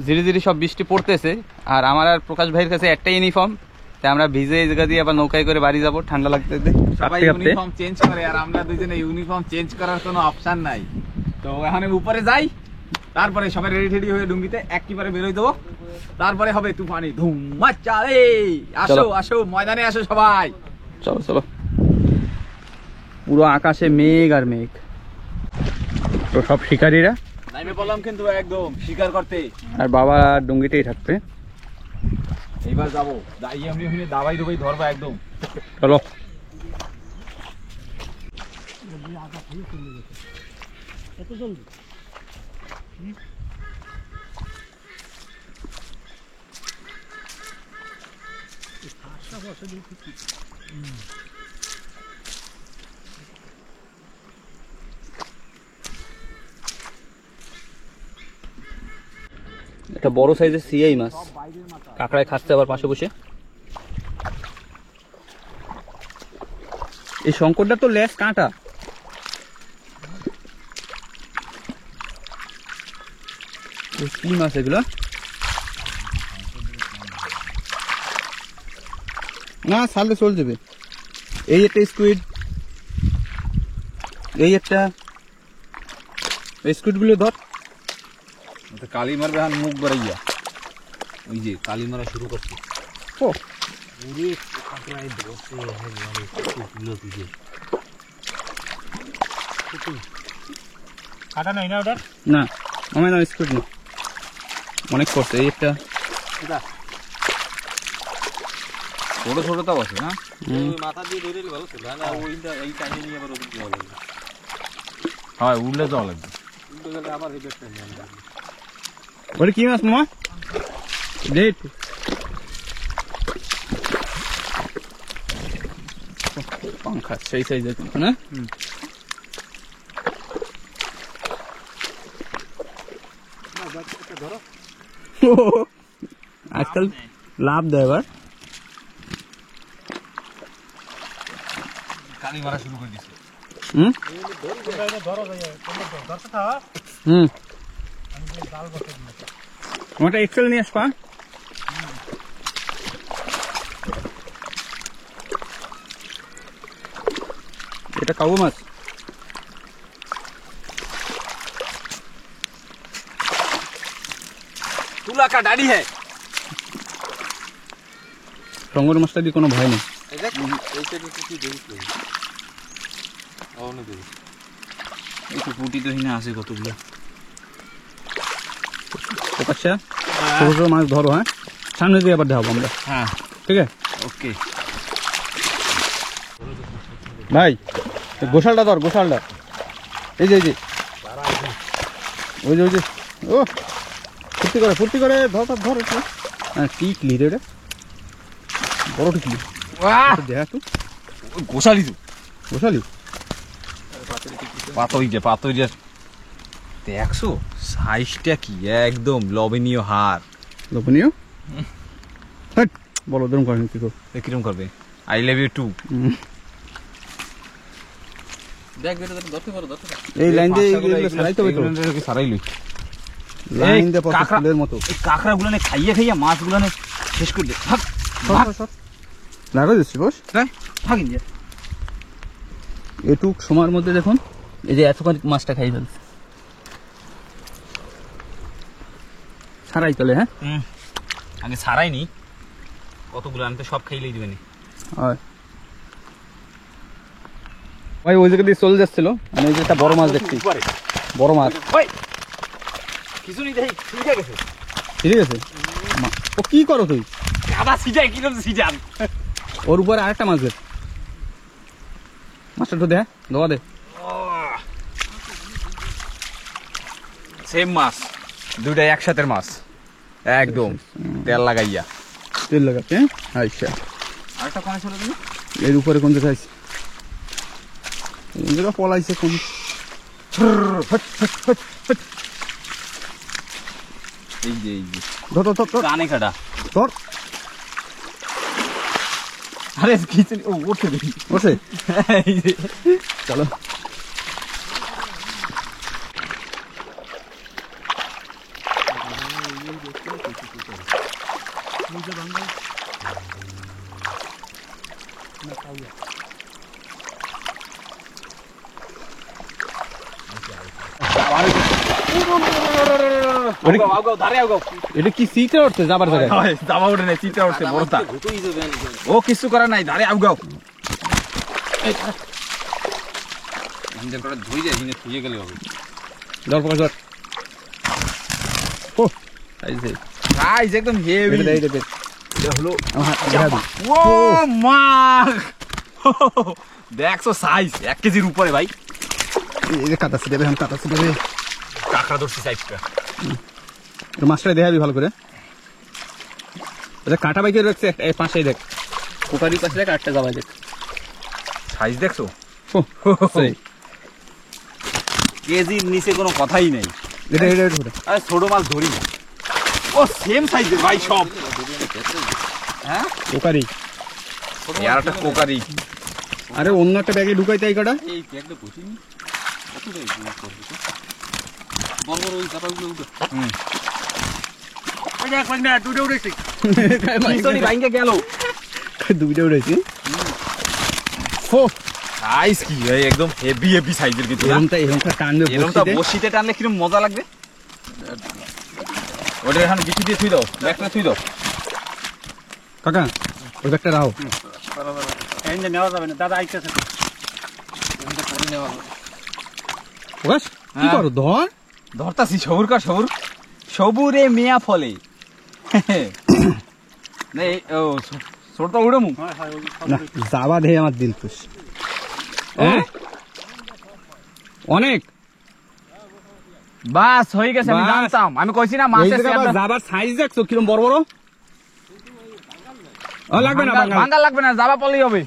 ধীরে ধীরে সব বৃষ্টি পড়তেছে। আর আমার আর প্রকাশ ভাইয়ের কাছে একটাই ইউনিফর্ম, তাই আমরা ভিজে এই জায়গা দিয়ে আবার নৌকায় করে বাড়ি যাবো, ঠান্ডা লাগতেছে। সবাই ইউনিফর্ম চেঞ্জ করে, আর আমরা দুজনে ইউনিফর্ম চেঞ্জ করার কোনো অপশন নাই। তো এখন উপরে যাই, তারপরে সবাই রেডি টেডি হয়ে ডুঙ্গিতে একেবারে বেরোই দেবো, তারপরে হবে তুফানি ধুম মাচারে। আসো আসো, ময়দানে আসো সবাই, চলো চলো। পুরো আকাশে মেঘ আর মেঘ। তো সব শিকারীরা নাইমে বললাম কিন্তু একদম শিকার করতে। আর বাবা ডুঙ্গিতেই থাকবে। এইবার যাবো, দাঁড়িয়ে এমনি দাবাই দুবাই ধরবো একদম। চলো। এত জলদি একটা বড় সাইজের সিআই মাছ কাঁকড়ায় খাচ্ছে আবার পাশে বসে। এই শঙ্করটা তো লেজ কাঁটা। কি মাছ এগুলো? না ছাড়লে চলে যাবে। এই একটা স্কুইড, এই একটা স্কুইড গুলো ধর। কালি মারবে হান মুখ বাড়াইয়া, ওই যে কালি মারা শুরু করছে। ও কাটা নাই না ওটা? না আমার না স্কুইড না, অনেক করছে। এই একটা ছোট ছোট তাও আছে না? মাথা দিয়ে ধরে ভালো ছিল না, ওইটা এই টাইমে নিয়ে আবার ওদিকে যাওয়া লাগবে। হয় উঠলে যাওয়া লাগবে। উল্টো গেলে আবার এই ব্যাগটা নিয়ে আনবে। ওটা কি মাছ মামা? ডেট পাঙ্খা সেই সাইজের না? আজকাল লাভ দেয় এবার। কালি মারা শুরু করে দিছে। হুম ধরো ধরতে থাকা হুম ওটা এক্সেল নিয়ে আসবা। এটা কাবু মাছ। তুলা কা ডাড়ি হ্যাঁ। টঙ্গর মাছটা দিয়ে কোনো ভয় নেই। এই দেখ এই সাইডে কি দেখিস না? অনেক দেখিস। এই তো পুটি তো হিনে আছে কতগুলো। প্রকাশ্যা ছোট ছোট মাছ ধরো, হ্যাঁ সামনে দিয়ে আবার দেখাবো আমরা। হ্যাঁ ঠিক আছে ওকে। ভাই গোশালটা ধর, গোশালটা এই যে এই যে ওই যে ওই যে ও ফুর্তি করে ধর ধর ধর একটু। হ্যাঁ টিকলি রে, ওটা বড় টিকলি। দেখা একটু গোসালি তো গোশালি পাতইটা দেখছো সাইজটা কি একদম লবণীয় হার। লোভনীয়। বলো ধরুন করেন কি কিরম করবে? I love you too. দেখ বেটা ধরতে পারো ধরতে পারো। এই লাইন দিয়ে সারাইতে হবে তো, সারাই লই। লাইন দিয়ে কাঁকড়া- পছন্দের মতো এই কাঁকড়া গুলানে খাইয়া মাছগুলানে শেষ করে দে। ভাগ লাগা দিচ্ছি বস। ভাগিন যা। এটুক সময়ের মধ্যে দেখুন এই যে এতখানি মাছটা খাই ফেলছে। ছাড়াই চলে। হ্যাঁ আগে ছাড়াই নি, কতগুলো আনতে সব খাইলেই দিবেন। হয় ভাই ওই জায়গা দিয়ে চলে যাচ্ছিল, আমি ওই যে একটা বড় মাছ দেখছি, বড় মাছ। কিছু নেই দেখি ঠিক আছে। ঠিক আছে ও কি করো তুই? আবার সিজাই কিরম সিজান। ওর উপরে আরেকটা মাছ দেখ, মাছটা একটু দে, ধোয়া দে। সেম মাছ, দুইটাই একসাথে মাছ একদম তেল লাগাইয়া। তেল লাগাচ্ছে। হ্যাঁ আচ্ছা আরেকটা কোনে ছিল তুমি? এর উপরে কোন জায়গায় আছে? কোন জায়গা পলাইছে কোন? এই যে ধর ধর ধর ধর কানে কাটা। ধর। আরে কিছু ও উঠছে দেখি বসে এই যে চলো। এটা কি সিটে উঠছে যাবার জায়গায়? জামা উঠে নাই, চিত্রা উঠছে বড়টা। ভূতই যাবে না। ও কিছু করার নাই, ধারে আউগাও। ইঞ্জিন করে ধুই যায়, ইঞ্জিন ধুয়ে গেলে হবে। ধর প্রকাশ ধর। ও আইছে গাইস একদম হেভি। এটা দে এটা দে। এটা হলো আমার দেখা দি। ও মা দেখছো সাইজ 1 কেজির উপরে ভাই। এই যে কাটাচ্ছি দেবে, আমি কাটাচ্ছি দেবে। কাঁকড়া ধরছি সাইডটা। মাছটা দেখাবি ভালো করে। কাটা বাইকে রাখছে এই পাশেই দেখ, কোকারি পাশে দেখ, আটটা যাবাই দেখ, সাইজ দেখছো? সেই। কেজির নিচে কোনো কথাই নেই। এটা আরে ছোট মাছ ধরি না। ও সেম সাইজের ভাই সব। হ্যাঁ কোকারি। আর একটা কোকারি। আরে অন্য একটা ব্যাগে ঢুকাইতে এই কাটা। এই ব্যাগটা বুঝিনি কতটা ইউজ করবে তো বড় বড় ওই চাপাগুলো উঠে ওই দেখ ভাই না দুটো উঠেছি পিছনে ভাইঙ্গা গেল। দুইটা উঠেছি। সাইজ কি ভাই, একদম হেভি হেভি সাইজের কিন্তু। এরকমটা টানবে, এরকমটা বসিতে টানলে কিরকম মজা লাগবে। ওটা এখন বিচি দিয়ে থুই দাও, ব্যাগটা থুই দাও। কাকা ওই ব্যাগটা রাখো। এই যে নেওয়া যাবে না, দাদা আইতেছে। করে নেওয়া প্রকাশ কি করো? ধর ধরতাছি সবুর কার সবুর, সবুরে মিয়া ফলে। নেই ও ছোটটা উড়ে মুখ। হয় হয় ওই সব না, যাবা দেহে আমার দিল খুশ। হ্যাঁ অনেক বাস হয়ে গেছে, আমি বাস। জানতাম। আমি কইছি না এই মাছের জায়গায় আবার যাবার সাইজ দেখছো কিরম বড় বড়। লাগবে না বাঙ্গাল। ভাঙ্গা লাগবে না, যাবা পলেই হবে।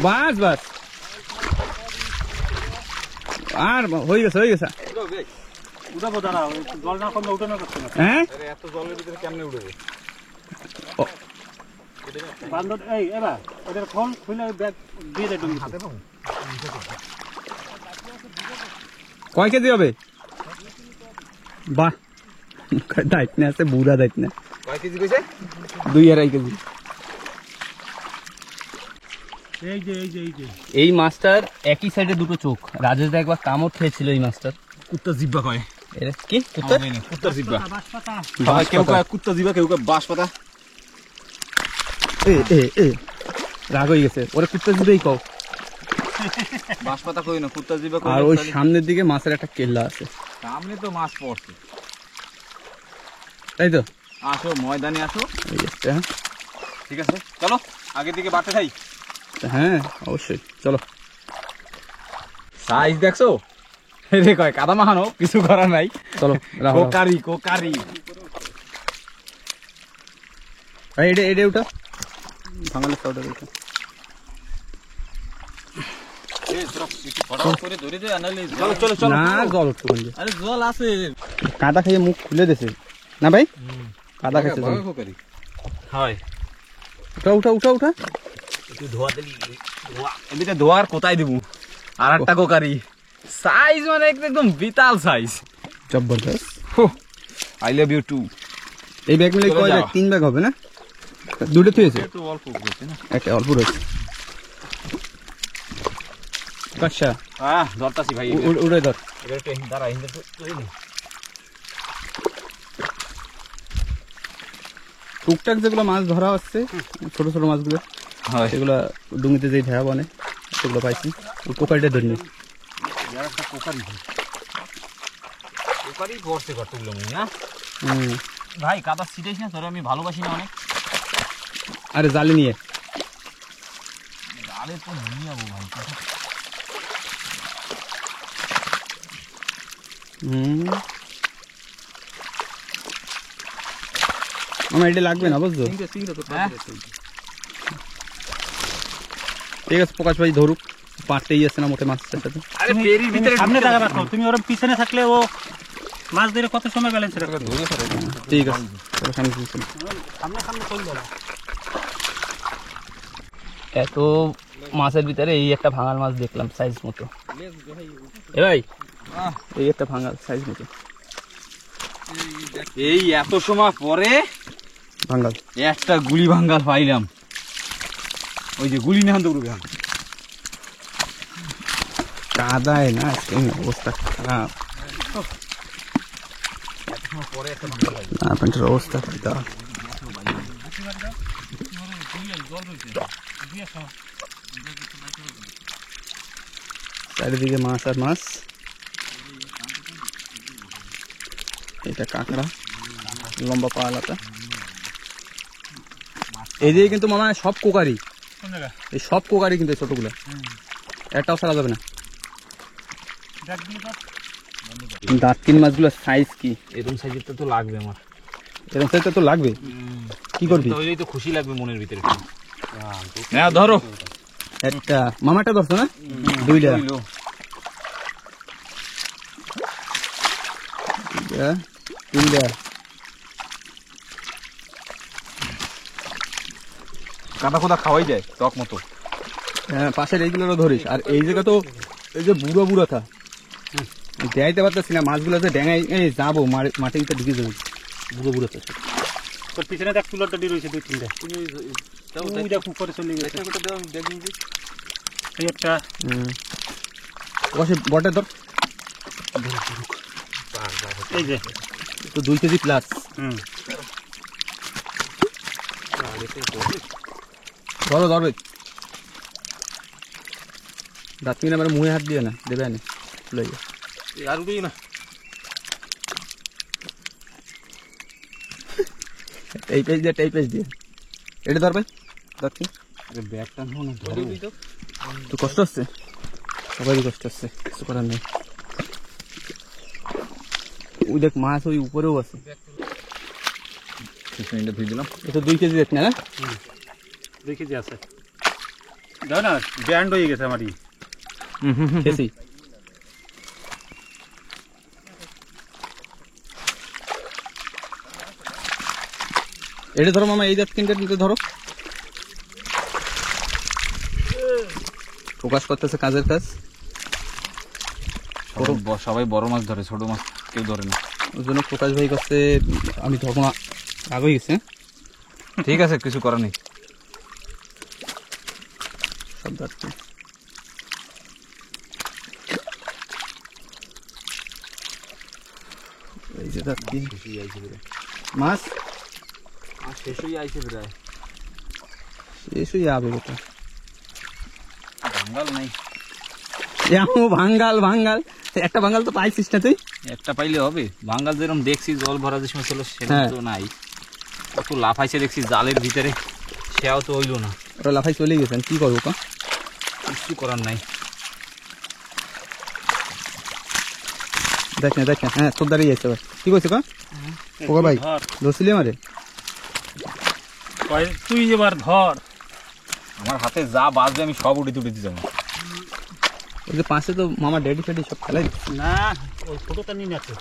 বাস বাস আর হয়ে গেছে হয়ে গেছে। উঠাবো দাঁড়া, ওই জল না কমলে উঠানো করছে না। হ্যাঁ এত জলের ভিতরে কেমনে উঠবে? বান্ধব এই এবার ওদের খোল খুলে ওই ব্যাগ দিয়ে দেয় ডুঙ্গি হাতে। কয় কেজি হবে? বাহ দায়িত্ব না আছে, বুড়া দায়িত্ব না। কয় কেজি কইছে? 2-2.5 কেজি। এই যে এই যে এই যে এই মাছটার একই সাইডে দুটো চোখ। রাজেশ দা একবার কামড় খেয়েছিল এই মাছটার। কুত্তা জিব্বা কয়। এর কি কুত্তা? কুত্তার জিব্বা। বাঁশ পাতা কেউ কয় কুত্তা জিব্বা, কেউ কয় বাঁশ পাতা। এ এ এ রাগ হয়ে গেছে, ওরা কুত্তা দিবেই কও। বাঁশ পাতা কই না, কুত্তা জিব্বা কই। আর ওই সামনের দিকে মাছের একটা কেল্লা আছে, সামনে তো মাছ পড়ছে। তাই তো? আসো ময়দানে আসো। এই একটা, ঠিক আছে চলো আগের দিকে বাড়তে খাই। হ্যাঁ অবশ্যই চলো। সাইজ দেখছো? রে কয় কাদা মাখানো, কিছু করার নাই। চলো রাখো রাখো। Crockery crockery. ভাই এটা এটা ওটা বাঙালি পাউডার ওটা। এই তোরা কিছু ফটাফট করে ধরে দে, আনালে চলো চলো চলো। না জল উঠতো কোনদিন। আরে জল আছে কাদা খেয়ে মুখ খুলে দিছে না ভাই, কাদা খেয়েছে জল। কোকারি হয়। উঠা উঠা উঠা উঠা। একটু ধোয়া দিলি, ধোয়া এদিকে ধোয়ার কোথায় দিব? আর একটা কোকারি। সাইজ মানে একদম বিতাল সাইজ। জবরদস্ত। I love you too. এই ব্যাগ মিলে চলে কয় ব্যাগ? যাও। 3 ব্যাগ হবে না? দুটো থুয়েছে, একটু অল্প করেছে না একটা অল্প রয়েছে। আচ্ছা হ্যাঁ ধরতাছি ভাই। উড়ে ধর। এবার একটু দাঁড়া, হিন্দে তুই নি। টুকটাক যেগুলো মাছ ধরা হচ্ছে ছোট ছোট মাছগুলো, হয় সেগুলো ডুঙিতে যেই ঢেয়া বনে সেগুলো পাইছি। ওই কোকারিটা ধরিনি। আর একটা কোকারি। কোকারি পড়ছে কতগুলো না? হুম। ভাই কাদা ছিটাইস না, তোরে আমি ভালোবাসি না অনেক। আরে জালে নিয়ে আরে তো নিয়ে যাবো ভাই। আমার এটা লাগবে না বুঝছো? হ্যাঁ ঠিক আছে প্রকাশ ভাই ধরুক, পারতেই আছে না মোটে মাছের সাথে। আরে পেরির ভিতরে সামনে টাকা রাখো, তুমি ওর পিছনে থাকলে ও মাছ ধরে কত সময় ব্যালেন্স রাখবে। ঠিক আছে চলো সামনে দিয়ে চলো। সামনে সামনে চল যাবে। এত মাছের ভিতরে এই একটা ভাঙাল মাছ দেখলাম সাইজ মতো। এ ভাই এই একটা ভাঙাল সাইজ মতো এই এত সময় পরে ভাঙাল। একটা গুলি ভাঙ্গাল পাইলাম। ওই যে গুলি নেহান তো উড়বে। কাদায় না আজকে অবস্থা খারাপ, না প্যান্টের অবস্থা খারাপ। চারিদিকে মাছ আর মাছ। এটা কাঁকড়া, লম্বা পালাটা। এই দিকে কিন্তু মামা সব কোকারি, কোন জায়গা? এই সব কোকারি কিন্তু ছোটগুলো একটাও ছাড়া যাবে না। দাঁতকিন মাছগুলোর সাইজ কি? এরকম সাইজের তো লাগবে আমার। এরকম সাইজটা তো লাগবে। কি করবি? তাহলেই তো খুশি লাগবে মনের ভিতরে। হ্যাঁ ধরো একটা মামাটা ধরছো না? দুইটা তিনটা। কাদা খোদা খাওয়াই যায় টক মতো। হ্যাঁ, পাশের এইগুলোরও ধরিস। আর এই জায়গা তো এই যে বুড়ো বুড়ো থা দেখাইতে পারতেছি না মাছগুলো যে ডেঙাই যাবো মাটির ভিতরে ঢুকে যাবো বুড়ো বুড়ো থা। তোর পিছনে দেখ তুলারটা দিয়ে রয়েছে দুই তিনটা। ওই দেখ উপরে চলে গেছে। এই একটা পাশে বটে ধর। এই যে তো 2 কেজি প্লাস। ধরো ধরবে দাঁত কিনে আমার মুখে হাত দিয়ে না দেবে না লই যা। আর উঠেই না। এই পেজ দিয়ে এটা ধরবে দাঁত কিনে ব্যাগটা না তো কষ্ট হচ্ছে, সবারই কষ্ট হচ্ছে, কিছু করার নেই। ওই দেখ মাছ ওই উপরেও আছে। ধুই দিলাম। এটা 2 কেজি দেখ না? 2 কেজি আছে। দাও না ব্যান্ড হয়ে গেছে আমারই। কেসি এটা ধরো মামা, এই দাঁত কিনতে ধরো। প্রকাশ করতেছে কাজের কাজ। সবাই বড় মাছ ধরে, ছোট মাছ কেউ ধরে না। ওই জন্য প্রকাশ ভাই করছে, আমি তখন আগে গেছে। ঠিক আছে, কিছু করার নেই। সব দাঁত এই যে দাঁত মাছ শেষই আইছে প্রায়। শেষই যাবে ওটা। ভাঙ্গাল নাই। ভাঙ্গাল একটা ভাঙ্গাল তো পাইছিস না তুই? একটা পাইলে হবে। ভাঙ্গাল যেরকম দেখছি জল ভরা যে সময় ছিল সেটা তো নাই। কত লাফাইছে দেখছি জালের ভিতরে, সেও তো হইলো না। ওরা লাফাই চলে গেছেন, কি করবো কা? কিছু করার নাই। দেখ না হ্যাঁ তোর দাঁড়িয়ে যাচ্ছে। কি করছো কা? ওকে ভাই ধরছিলি আমারে? তুই এবার ধর। আমার হাতে যা বাজবে আমি সব উঠে তুলে যাবো। ওই যে পাশে তো মামা ডেডি ফেডি সব খেলাই না, ওই ছোটটা নিয়ে আছে।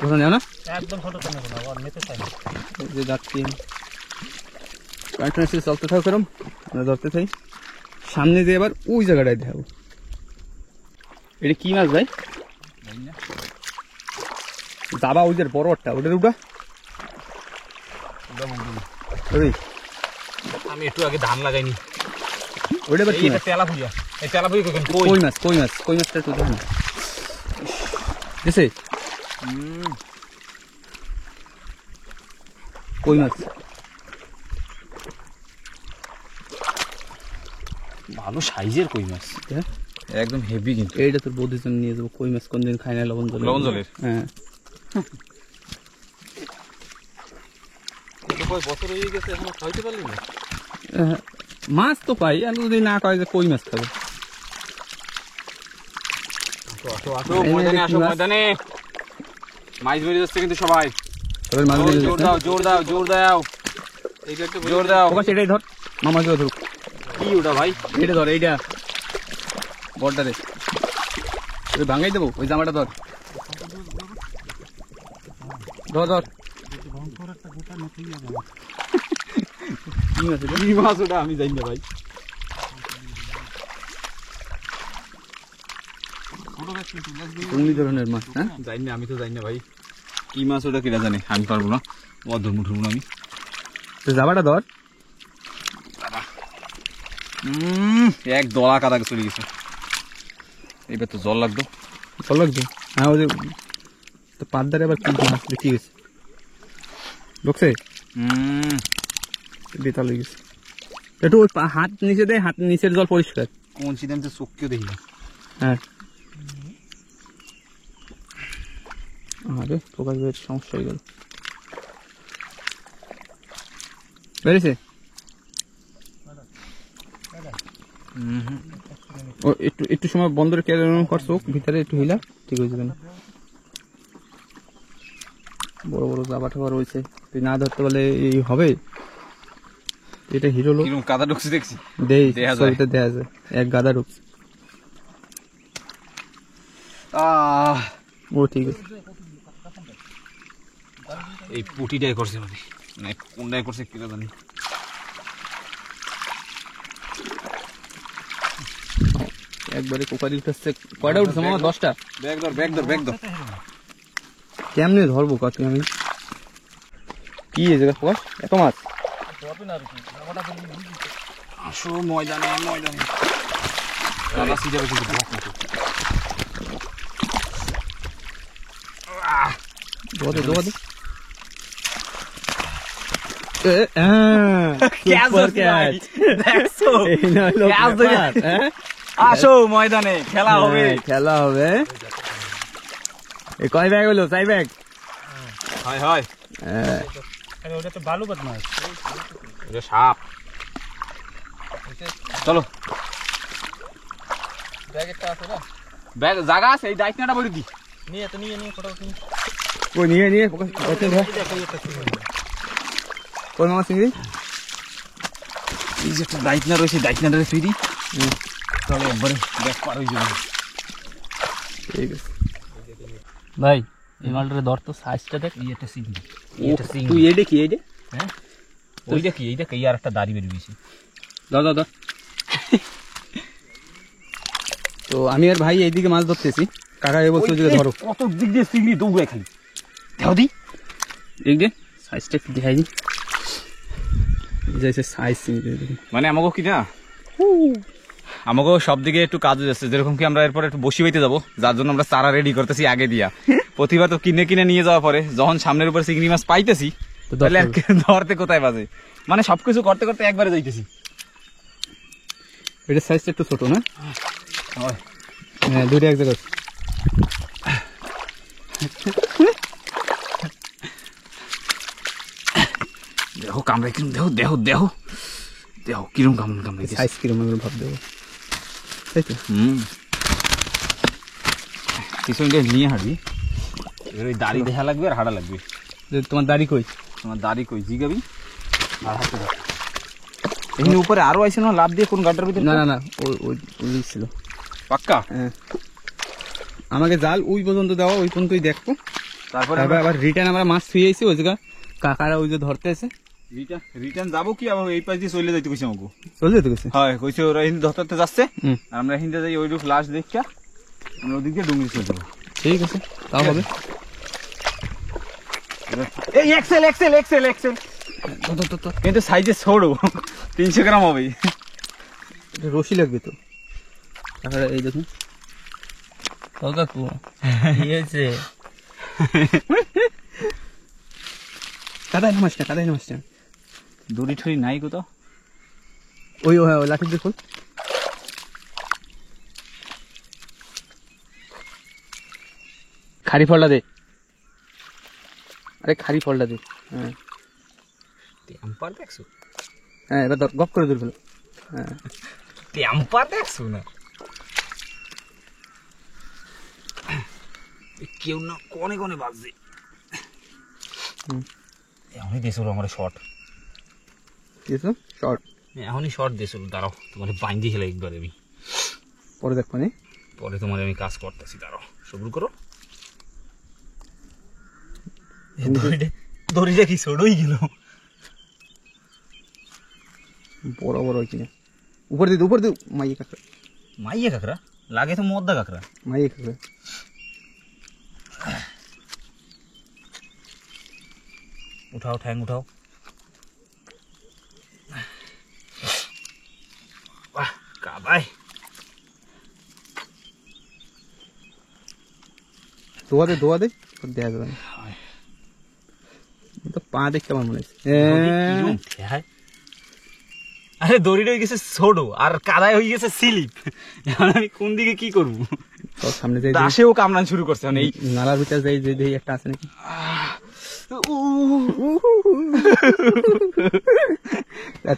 ওখানে নেও না, একদম ছোটটা নেবো না, আবার নিতে চাই না। ওই যে যাচ্ছি কন্টিনিউসলি চলতে থাকো কেরম, আমরা ধরতে থাই। সামনে দিয়ে এবার ওই জায়গাটায় দেখাবো। এটা কি মাছ ভাই? দাবা ওই যে বড়টা ওটার উঠা। আমি একটু আগে ধান লাগাইনি। ওইটা এবার কি মাছ? তেলা ভুইয়া। এই তেলা ভুইয়া কই মাছটা একটু দেখো না। দেখছে কই মাছ ভালো সাইজের কই মাছ, হ্যাঁ একদম হেভি। কিন্তু এইটা তোর বৌদির জন্য নিয়ে যাবো। কই মাছ কোনদিন খাই না লবণ জলের। হ্যাঁ বছর হয়ে গেছে এখন খাইতে পারলি না। মাছ তো পাই, আর যদি না কয় যে কই মাছ খাবে। ময়দানে আসো, ময়দানে মাছ বেরিয়ে যাচ্ছে কিন্তু সবাই। তবে মাছ জোর দাও। জোর দাও। এটাই ধর মামা, জোর ধরুক। কি ওটা ভাই? এটা ধর, এইটা বর্ডারে ওই ভাঙাই দেবো। ওই জামাটা ধর ধর। কি মাছ ওটা আমি জানি না ভাই। কোন ধরনের মাছ? হ্যাঁ জানি না, আমি তো জানি না ভাই কি মাছ ওটা, কেটা জানে। আমি পারবো না, ধরবো না আমি। তো জামাটা ধর। এক দলা কাদা চলে গেছে। এবার তো জল লাগবে। হ্যাঁ ওই যে তো পাদ্দারে আবার কি মাছ দেখি গেছে ঢুকছে, বেতাল হয়ে গেছে। একটু ওই হাত নিচে দেয়, হাত নিচের জল পরিষ্কার। কোন চিন্তা আমি তো চোখকেও দেখি না। হ্যাঁ আরে প্রকাশ ভাইয়ের সমস্যা হয়ে গেল। বেরিয়েছে ও একটু সময় বন্ধ রেখে করছো ভিতরে একটু হিলা। ঠিক হয়েছে কেন বড় বড় জাবা টাবা রয়েছে তুই না ধরতে পারলে এই হবে এটা হিরো লোক কিরকম কাদা ঢুকছে দেখছি দেই দেখা যায়। ছবিতে দেখা যায় এক গাদা ঢুকছে ও ঠিক আছে এই পুটিটাই করছে মানে কোনটাই করছে কি জানি একবারে কোকারি উঠেছে কয়টা উঠেছে মামা 10টা ব্যাগ ধর কেমনে ধরবো কাকে আমি কি এই জায়গা প্রকাশ এত মাছ আসো ময়দানে কাদা সিজাবে কিন্তু ব্লক মতো দোয়া দে সুপার ক্যাচ দেখছো এই না হলো ক্যাচ ধরে। ব্যাপার, হ্যাঁ? আসো ময়দানে খেলা হবে হ্যাঁ, খেলা হবে এই কয় ব্যাগ হলো 4 ব্যাগ হয় হ্যাঁ আরে ওটা তো বালু বদমাস এটা সাপ চলো ব্যাগ জায়গা আছে এই দায়িত্বটা বলে দি নিয়ে ফটো ওই নিয়ে প্রকাশ ওতে ধর কই মামা চিংড়ি এই যে একটা দায়িত্ব রয়েছে দায়িত্বটা ফ্রি দি চলো একবারে ব্যাগ পার হয়ে যাবে ঠিক আছে ভাই এই মালটারে ধর তো সাইজটা দেখ এই একটা চিংড়ি তুই এই দেখি এই দে হ্যাঁ ওই দেখি এই দেখ এই আর একটা দাড়ি বেরিয়েছে দাও তো আমি আর ভাই এইদিকে মাছ ধরতেছি কাকা এ বলছে ওইদিকে ধরো কত দিক দিয়ে চিংড়ি দৌড়ায় খালি দেখো দি দেখ দে সাইজটা একটু দেখাই দি যাইছে সাইজ চিংড়ি মানে আমাকে কি না আমাকেও সব দিকে একটু কাজ যাচ্ছে যেরকম কি আমরা এরপর একটু বসি বাইতে যাবো যার জন্য আমরা চারা রেডি করতেছি আগে দিয়া প্রতিবার তো কিনে নিয়ে যাওয়ার পরে যখন সামনের উপর চিংড়ি মাছ পাইতেছি তাহলে আর ধরতে কোথায় বাজে মানে সবকিছু করতে করতে একবারে যাইতেছি এটা সাইজটা একটু ছোট না হ্যাঁ দুইটা এক জায়গায় দেখো কামড়াই কিরম দেখো কিরম কামড়াই সাইজ কিরম আমি ভাব দেবো তাই তো কিছু নিয়ে হাঁটবি এবার ওই দাড়ি দেখা লাগবে আর হাঁটা লাগবে তোমার দাড়ি কই তোমার দাড়ি কই জিগাবি আর হাঁটতে যাবে এখানে উপরে আরো আইছে না লাভ দিয়ে কোন গাড্ডার ভিতরে না ওই ছিল পাক্কা হ্যাঁ আমাকে জাল ওই পর্যন্ত দেওয়া ওই পর্যন্তই দেখবো তারপরে আবার রিটার্ন আমরা মাছ থুয়েছি ওই জায়গা কাকারা ওই যে ধরতে এসে রিটার্ন যাবো কি আবার এই পাশ দিয়ে চলে যাইতে কইছে আমাকে চলে যেতে গেছে হয় কইছে ওরা হিন্দু ধরতে যাচ্ছে হুম। আর আমরা হিন্দে যাই ওই রূপ লাশ দেখা আমরা ওদিক দিয়ে ডুঙ্গি চলে যাবো ঠিক আছে তাও হবে এই এক্সেল কিন্তু সাইজে ছোট 300 গ্রাম হবে এটা রশি লাগবে তো কাকারা এই দেখুন ও কাকু কি হয়েছে কাদায় নামাস না দড়ি ঠড়ি নাই কোথাও ওই লাঠি দেখুন খারি ফলটা দে আরে খারি ফলটা দে হ্যাঁ টেম্পার দেখছো হ্যাঁ এবার গপ করে দূর ফেলো হ্যাঁ টেম্পার দেখছো না কেউ না কনে বাজছে এখনই দিয়েছিল আমার শর্ট দিয়েছো শর্ট এখনই শর্ট দিয়েছিল দাঁড়াও তোমার বাইন্দি খেলে একবার আমি পরে দেখবো নি পরে তোমার আমি কাজ করতেছি দাঁড়াও সবুর করো দড়িটা কি ছোটই গেল বড় কিনা উপর দিয়ে মাইয়ে কাঁকড়া মাইয়া কাকড়া লাগে তো মদ্দা কাকড়া মাইয়ে কাঁকড়া উঠাও ঠ্যাং উঠাও বাহ কাবাই দোয়া দে দেখা যাবে না তো পা দেখতে আমার মনে হচ্ছে আরে দড়িটা হয়ে গেছে ছোট আর কাদায় হয়ে গেছে স্লিপ এখন আমি কোন দিকে কি করবো সব সামনে যাই দাসেও কামড়ান শুরু করছে মানে এই নালার ভিতরে যাই যে দেখি একটা আছে নাকি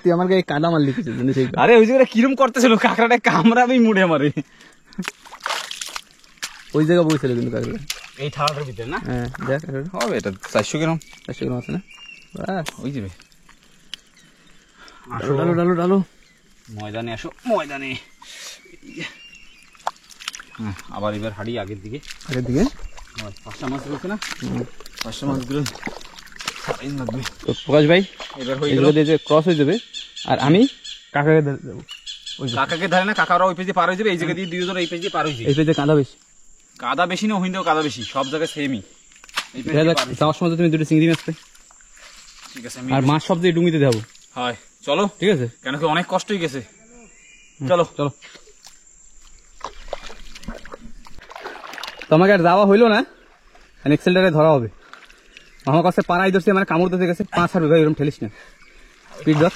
তুই আমার গায়ে কাদা মারলি কিছু জানিস আরে ওই যে কিরম করতেছিল কাঁকড়াটা কামড়াবেই মুড়ে মারে ওই জায়গায় বইছিল কিন্তু কাঁকড়া। এই থালাটার ভিতরে না? হ্যাঁ দেখ হবে এটা 400 গ্রাম 400 গ্রাম আছে না? বাস হয়ে যাবে। ডালো ডালো ডালো ডালো। ময়দানে আসো, ময়দানে। আবার এবার হাড়ি আগের দিকে। আগের দিকে 5টা মাছ রয়েছে না? 5টা মাছগুলো সারাই লাগবে। তো প্রকাশ ভাই এবার হয়ে এগুলো দিয়ে যে ক্রস হয়ে যাবে আর আমি কাকাকে দেবো। কাকাকে ধরে না, কাকারা ওই পেজে পার হয়ে যাবে, এই জায়গা দিয়ে দুজন এই পেজে পার হয়ে যাবে। এই পেজে কাঁদা বেশি, কাদা বেশি না হইন্দেও কাদা বেশি, সব জায়গায় সেমই। এই পেজে পার হয়ে যাওয়ার সময় তো তুমি দুটো চিংড়ি মাছ পাই, ঠিক আছে। আর মাছ সব দিয়ে ডুঙ্গিতে দেবো। হয় চলো, ঠিক আছে, কেন কি অনেক কষ্ট হয়ে গেছে। চলো চলো। তোমাকে আর যাওয়া হইলো না, এক্সেলটারে ধরা হবে। আমার কাছে পাড়াই ধরছে, মানে কামড় দিতে গেছে। 5 হারবে ভাই, এরকম ঠেলিস না। পিট ধর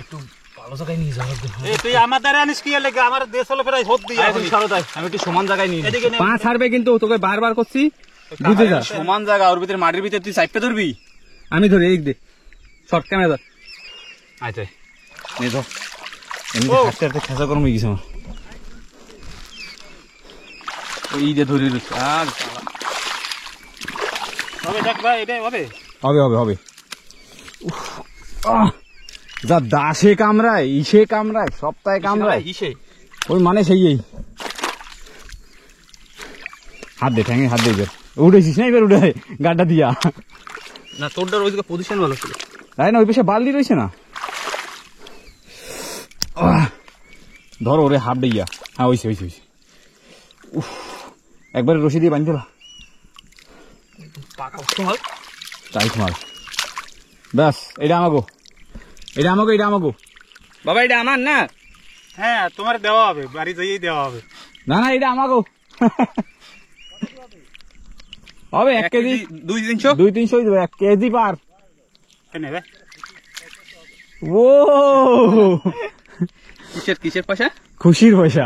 একটু ভালো জায়গায় নিয়ে যাও। এই তুই আমার দ্বারা আনিস কি লাগে? আমার দেশ হলো প্রায় হোদ দিয়ে তুমি সরো তাই, আমি একটু সমান জায়গায় নিয়ে এদিকে নে। 5 হারবে কিন্তু, তোকে বারবার করছি, বুঝে যা। সমান জায়গা, ওর ভিতরে মাটির ভিতরে তুই চাইপে ধরবি। আমি ধরি, এই দে শর্ট ক্যামেরা ধর। আচ্ছা নে ধর। এমনি হাঁটতে হাঁটতে খেঁচা গরম হয়ে গেছে আমার। ওই দিয়ে ধরে রয়েছে। আর হবে দেখ ভাই, এটা হবে। হবে হবে হবে। যা দাসে কামড়ায়, ইসে কামড়ায়, সপ্তাহে কামড়ায়, ইসে ওই মানে সেই এই হাত দে, ঠ্যাঙে হাত দে। এবার উঠেছিস না, এবার উঠে গাড্ডা দিয়া না, তোরটার ওই দিকে পজিশন ভালো ছিল। তাই না? ওই পাশে বালতি রয়েছে না? ধর ওরে হাফ ডিয়া। হ্যাঁ ওইছে ওইছে ওইছে। একবারে রশি দিয়ে বাঁধতে টাইট মাল। ব্যাস, এটা আমাগো, এটা আমাগো, এটা আমাগো। বাবা এটা আমার না। হ্যাঁ, তোমার দেওয়া হবে, বাড়ি যেয়েই দেওয়া হবে। না না, এটা আমাগো। হবে 1 কেজি 2-300 200-300 হয়ে যাবে, 1 কেজি পার। কেনে ভাই? ও কিসের পয়সা? খুশির পয়সা।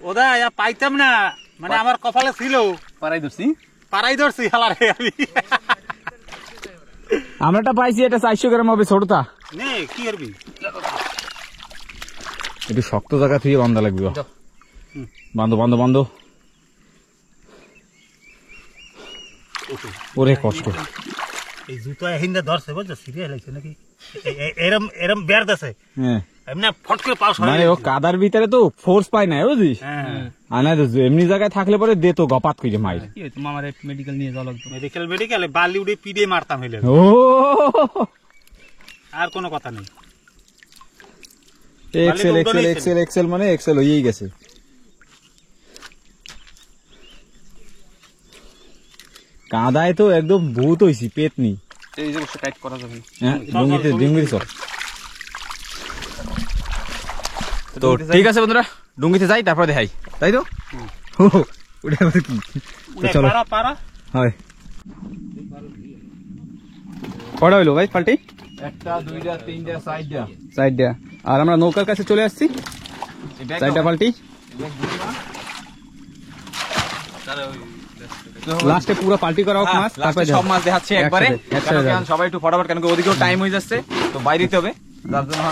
ওদা পাইতাম না, মানে আমার কপালে ছিল, পাড়াই ধরছি। পাড়াই ধরছি হালারে আমি। আমরাটা পাইছি, এটা 400 গ্রাম হবে ছোটটা। নে কি করবি? একটু শক্ত জায়গা থেকে বান্ধা লাগবে। বান্ধো বান্ধো বান্ধো। ওরে কষ্ট। এই জুতো হিন্দা ধরছে, বুঝছো? সিরিয়াস লাগছে নাকি? এরম এরম বের দেছে, হ্যাঁ, এমনি ফট করে পাস হয়। মানে ও কাদার ভিতরে তো ফোর্স পায় না, বুঝিস? হ্যাঁ, আনা এমনি জায়গায় থাকলে পরে দে তো গপাত করে মাইর। কি হইতো, মামার মেডিকেল নিয়ে যাওয়া লাগতো। মেডিকেল বালি উড়ে পিড়ে মারতাম হইলে, ও আর কোনো কথা নেই। এক্সেল এক্সেল এক্সেল এক্সেল মানে এক্সেল হয়েই গেছে। কাদায় তো একদম ভূত হইছি, পেট নি। এই যে টাইট করা যাবে না। হ্যাঁ, ডুঙ্গিতে ডুঙ্গিতে চল। তো ঠিক আছে বন্ধুরা, ডুঙ্গিতে যাই, তারপর দেখাই, তাই তো? ওটা কি? তো চলো। পারা পারা হয়। কটা হইলো ভাই পাল্টি? 1টা 2টা 3টা 4টা 4টা। আর আমরা নৌকার কাছে চলে আসছি। 4টা পাল্টি। লাস্টে পুরো পাল্টি করা হোক মাছ, তারপরে সব মাছ দেখাচ্ছি একবারে। একসাথে কারণ সবাই একটু ফটাফট, কেন কি ওদিকেও টাইম হয়ে যাচ্ছে, তো বাইরে দিতে হবে। যার জন্য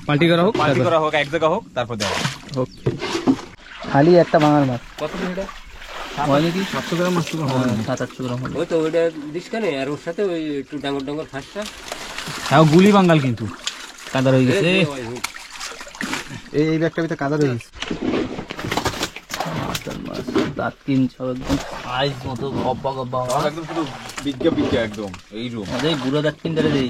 পাল্টি করা হোক, পার্টি করা হোক, এক জায়গা হোক, তারপর দেওয়া। ওকে। খালি একটা বাঙার মাছ কত মিনিট? হয় নাকি? 700 গ্রাম মাছ তো হবে। 700-800 গ্রাম হবে। ওই তো ওইটা দিস কেন, আর ওর সাথে ওই একটু ডাঙ্গর ডাঙ্গর ফাঁসটা হ্যাঁ, গুলি বাঙ্গাল কিন্তু কাদা রয়ে গেছে। এই ব্যাগটার ভিতরে কাদা রয়ে গেছে। দাঁত কিনছ একদম সাইজ মতো, গব্বা গব্বা। একদম শুধু বিজ্ঞা বিজ্ঞা একদম এই রুম। এই বুড়ো দাঁত কিনতে দেই,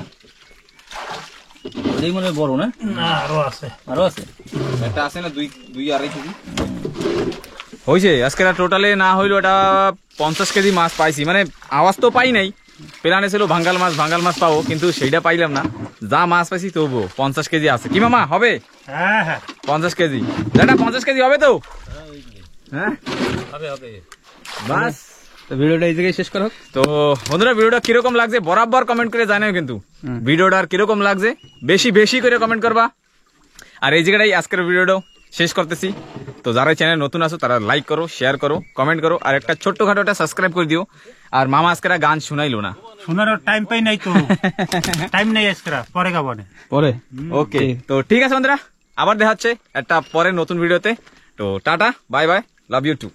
ওই মনে হয় বড় না? না, আরো আছে। আরো আছে? একটা আছে না, 2-2.5 কেজি হয়েছে আজকে। টোটালে না হইলো এটা 50 কেজি মাছ পাইছি। মানে আওয়াজ তো পাই নাই, প্ল্যানে ছিল ভাঙ্গাল মাছ পাবো, কিন্তু সেইটা পাইলাম না। যা মাছ পাইছি তবুও 50 কেজি আছে। কি মামা হবে? হ্যাঁ হ্যাঁ 50 কেজি দাদা, 50 কেজি হবে তো? হ্যাঁ হবে হবে। বাস, তো ভিডিওটা এই জায়গায় শেষ করা হোক। তো বন্ধুরা ভিডিওটা কিরকম লাগছে বরাবর কমেন্ট করে জানাও, কিন্তু ভিডিওটা কিরকম লাগছে বেশি বেশি করে কমেন্ট করবা। আর এই জায়গাটাই আজকের ভিডিওটাও শেষ করতেছি। তো যারা চ্যানেল নতুন আছো তারা লাইক করো, শেয়ার করো, কমেন্ট করো, আর একটা ছোট্টখাটো একটা সাবস্ক্রাইব করে দিও। আর মামা আজকে গান শুনাইলো না, শোনার টাইম পাই নাই তো। টাইম নেই আজকে, পরে গাবনে পরে। ওকে, তো ঠিক আছে বন্ধুরা, আবার দেখা হচ্ছে একটা পরে নতুন ভিডিওতে। তো টাটা, bye bye, love you two.